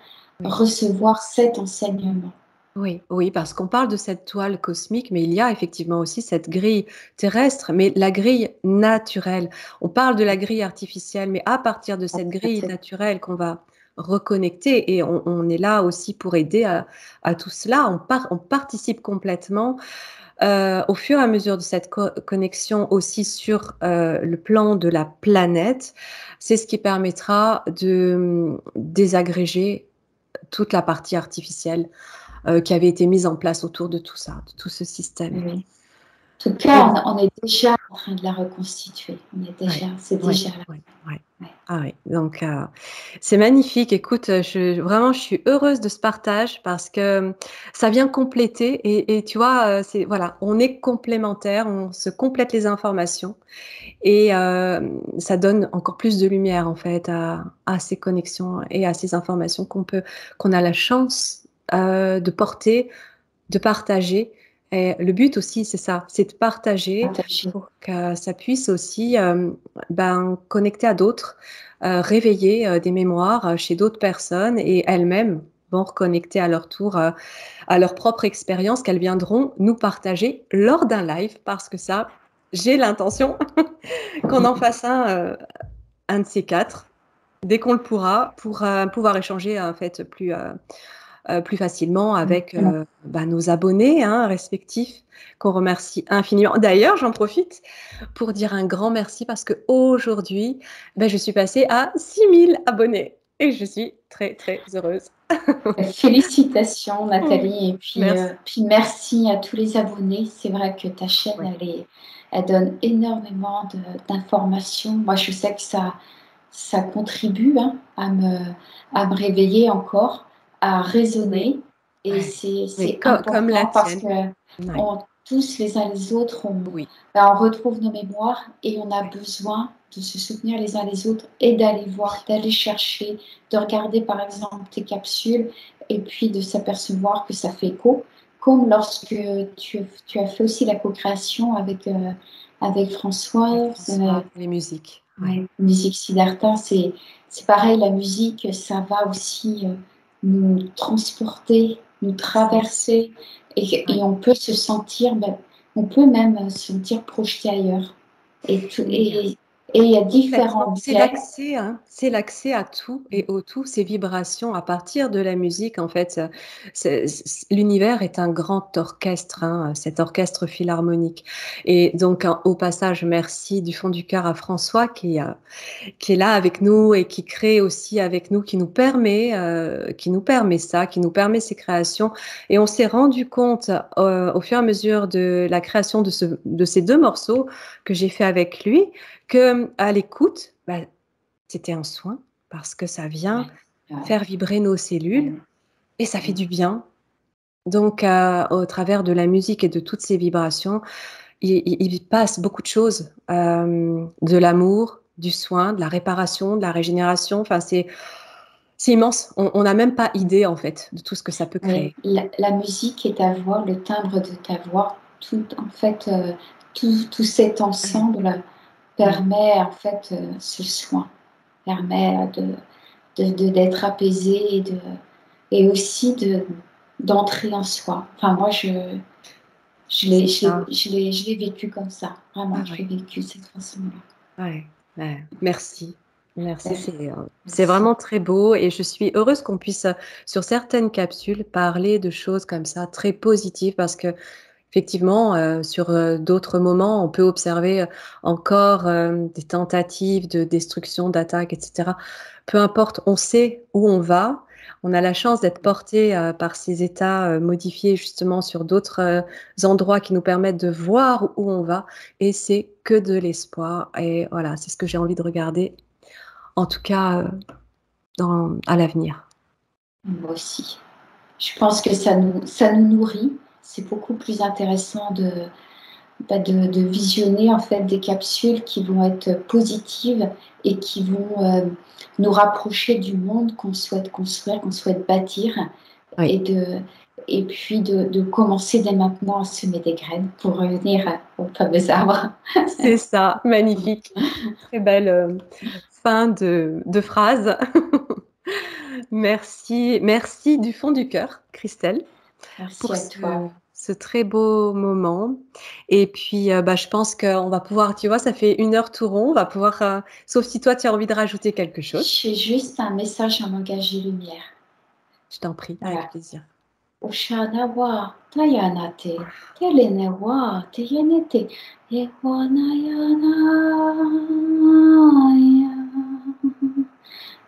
recevoir cet enseignement. Oui, parce qu'on parle de cette toile cosmique, mais il y a effectivement aussi cette grille terrestre, mais la grille naturelle. On parle de la grille artificielle, mais à partir de cette grille naturelle qu'on va reconnecter, et on est là aussi pour aider à tout cela. On participe complètement au fur et à mesure de cette connexion aussi sur le plan de la planète. C'est ce qui permettra de désagréger toute la partie artificielle qui avait été mise en place autour de tout ça, de tout ce système. Oui. En tout cas, on est déjà en train de la reconstituer. C'est déjà là. Ah oui, donc c'est magnifique. Écoute, vraiment, je suis heureuse de ce partage parce que ça vient compléter et tu vois, voilà, on est complémentaires, on se complète les informations et ça donne encore plus de lumière en fait à ces connexions et à ces informations qu'on a la chance de porter, de partager. Et le but aussi, c'est ça, c'est de partager pour que ça puisse aussi connecter à d'autres, réveiller des mémoires chez d'autres personnes et elles-mêmes vont reconnecter à leur tour à leur propre expérience qu'elles viendront nous partager lors d'un live parce que ça, j'ai l'intention qu'on en fasse un de ces quatre dès qu'on le pourra pour pouvoir échanger en fait plus facilement avec nos abonnés respectifs, qu'on remercie infiniment. D'ailleurs, j'en profite pour dire un grand merci parce qu'aujourd'hui, je suis passée à 6000 abonnés et je suis très, très heureuse. Félicitations Oui, Nathalie, et merci. puis merci à tous les abonnés. C'est vrai que ta chaîne, Ouais. elle donne énormément d'informations. Moi, je sais que ça contribue à me réveiller encore, à Oui, raisonner. Et ouais. Mais c'est comme la important parce tienne. que Ouais. tous les uns les autres, Oui. on retrouve nos mémoires et on a Ouais. besoin de se soutenir les uns les autres et d'aller voir, d'aller chercher, de regarder par exemple tes capsules et puis de s'apercevoir que ça fait écho. Comme lorsque tu as fait aussi la co-création avec Et François, François pour les musiques. Ouais. musique Siddhartha, c'est pareil, la musique, ça va aussi nous transporter, nous traverser, Ouais. et on peut se sentir, on peut même se sentir projeté ailleurs. Oui. Et il y a Complètement, différents c'est biais. l'accès, c'est l'accès à tout et au tout, ces vibrations à partir de la musique en fait. L'univers est un grand orchestre, cet orchestre philharmonique. Et donc au passage, merci du fond du cœur à François qui est là avec nous et qui crée aussi avec nous, qui nous permet ça, qui nous permet ces créations. Et on s'est rendu compte au fur et à mesure de la création de ces deux morceaux que j'ai fait avec lui, que à l'écoute, c'était un soin parce que ça vient faire vibrer nos cellules et ça fait du bien. Donc, au travers de la musique et de toutes ces vibrations, il passe beaucoup de choses, de l'amour, du soin, de la réparation, de la régénération. Enfin, c'est immense. On n'a même pas idée, en fait, de tout ce que ça peut créer. La musique et ta voix, le timbre de ta voix, tout en fait, tout cet Ouais. ensemble Ouais. permet en fait ce soin, permet d'être apaisé et aussi d'entrer en soi. Enfin, moi, C'est ça. je l'ai vécu comme ça. Vraiment, Ah je l'ai ouais. vécu de cette façon-là. Ouais. Ouais. Merci. Merci, Euh, c'est Merci. vraiment très beau et je suis heureuse qu'on puisse, sur certaines capsules, parler de choses comme ça, très positives, parce que effectivement, sur d'autres moments, on peut observer encore des tentatives de destruction, d'attaque, etc. Peu importe, on sait où on va. On a la chance d'être porté par ces états modifiés justement sur d'autres endroits qui nous permettent de voir où on va. Et c'est que de l'espoir. Et voilà, c'est ce que j'ai envie de regarder, en tout cas à l'avenir. Moi aussi. Je pense que ça nous nourrit. C'est beaucoup plus intéressant de visionner en fait des capsules qui vont être positives et qui vont nous rapprocher du monde qu'on souhaite construire, qu'on souhaite bâtir, Oui, et et puis de commencer dès maintenant à semer des graines pour revenir aux fameux arbres. c'est ça, magnifique. Très belle fin de phrase. Merci, merci du fond du cœur, Christelle, Merci pour à toi. ce très beau moment. Et puis, je pense qu'on va pouvoir, tu vois, ça fait 1 heure tout rond, on va pouvoir, sauf si toi, tu as envie de rajouter quelque chose. J'ai juste un message en langage des lumières. Je t'en prie, avec Voilà. plaisir. Ushadawa Tayanate Telenewa Teyanete Ekwanayana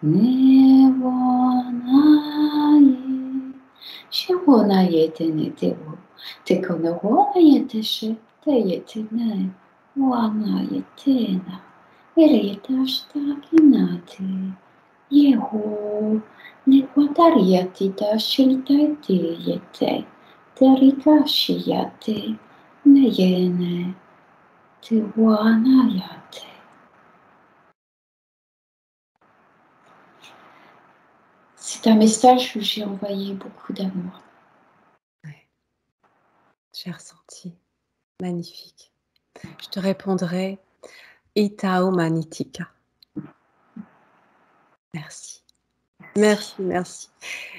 Nevonaye Shivonaye Teneteo Tekonawonaye Teshe Teyetene Wanaye Tena Eretashtakinate Yeho Nequantariatita Shiltaite Yete Terikashiyate Neyene Tiwanayate. C'est un message où j'ai envoyé beaucoup d'amour. Ouais, j'ai ressenti. Magnifique. Je te répondrai Itao Manitika. Merci. Merci, merci.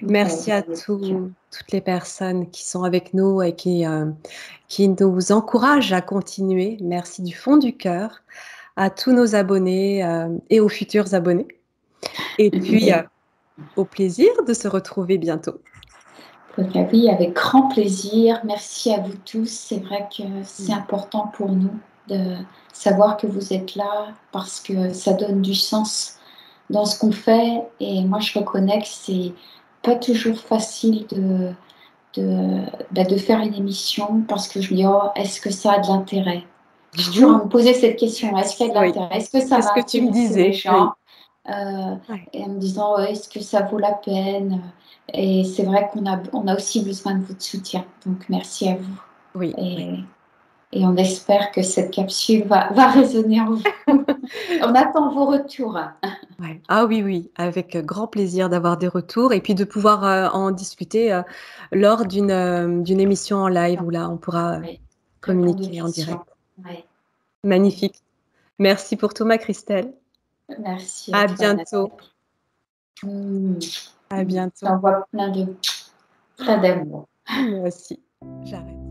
Merci à toutes les personnes qui sont avec nous et qui nous encouragent à continuer. Merci du fond du cœur à tous nos abonnés et aux futurs abonnés. Et puis, au plaisir de se retrouver bientôt. Donc, oui, avec grand plaisir. Merci à vous tous. C'est vrai que c'est Mmh. important pour nous de savoir que vous êtes là parce que ça donne du sens dans ce qu'on fait. Et moi, je reconnais que c'est pas toujours facile de faire une émission parce que je me dis: «Oh, est-ce que ça a de l'intérêt?» Je suis toujours à me poser cette question: «Est-ce qu'il y a de Oui, l'intérêt? Est-ce que ça c'est ce va que tu me intéresser les disais, oui. gens?» heu Ouais, et en me disant: «Est-ce que ça vaut la peine?» Et c'est vrai qu'on a aussi besoin de votre soutien. Donc merci à vous oui, oui. et on espère que cette capsule va résonner en vous. On attend vos retours. Ouais. Ah oui, oui, avec, grand plaisir d'avoir des retours et puis de pouvoir, en discuter, lors d'une émission en live où là, on pourra, Oui, répondre aux communiquer en questions. direct. Oui, oui. Magnifique. Merci pour tout ma Christelle. Merci à À toi, bientôt. Nathalie. Mmh. À Je bientôt. t'envoie plein d'amour. Moi aussi. J'arrête.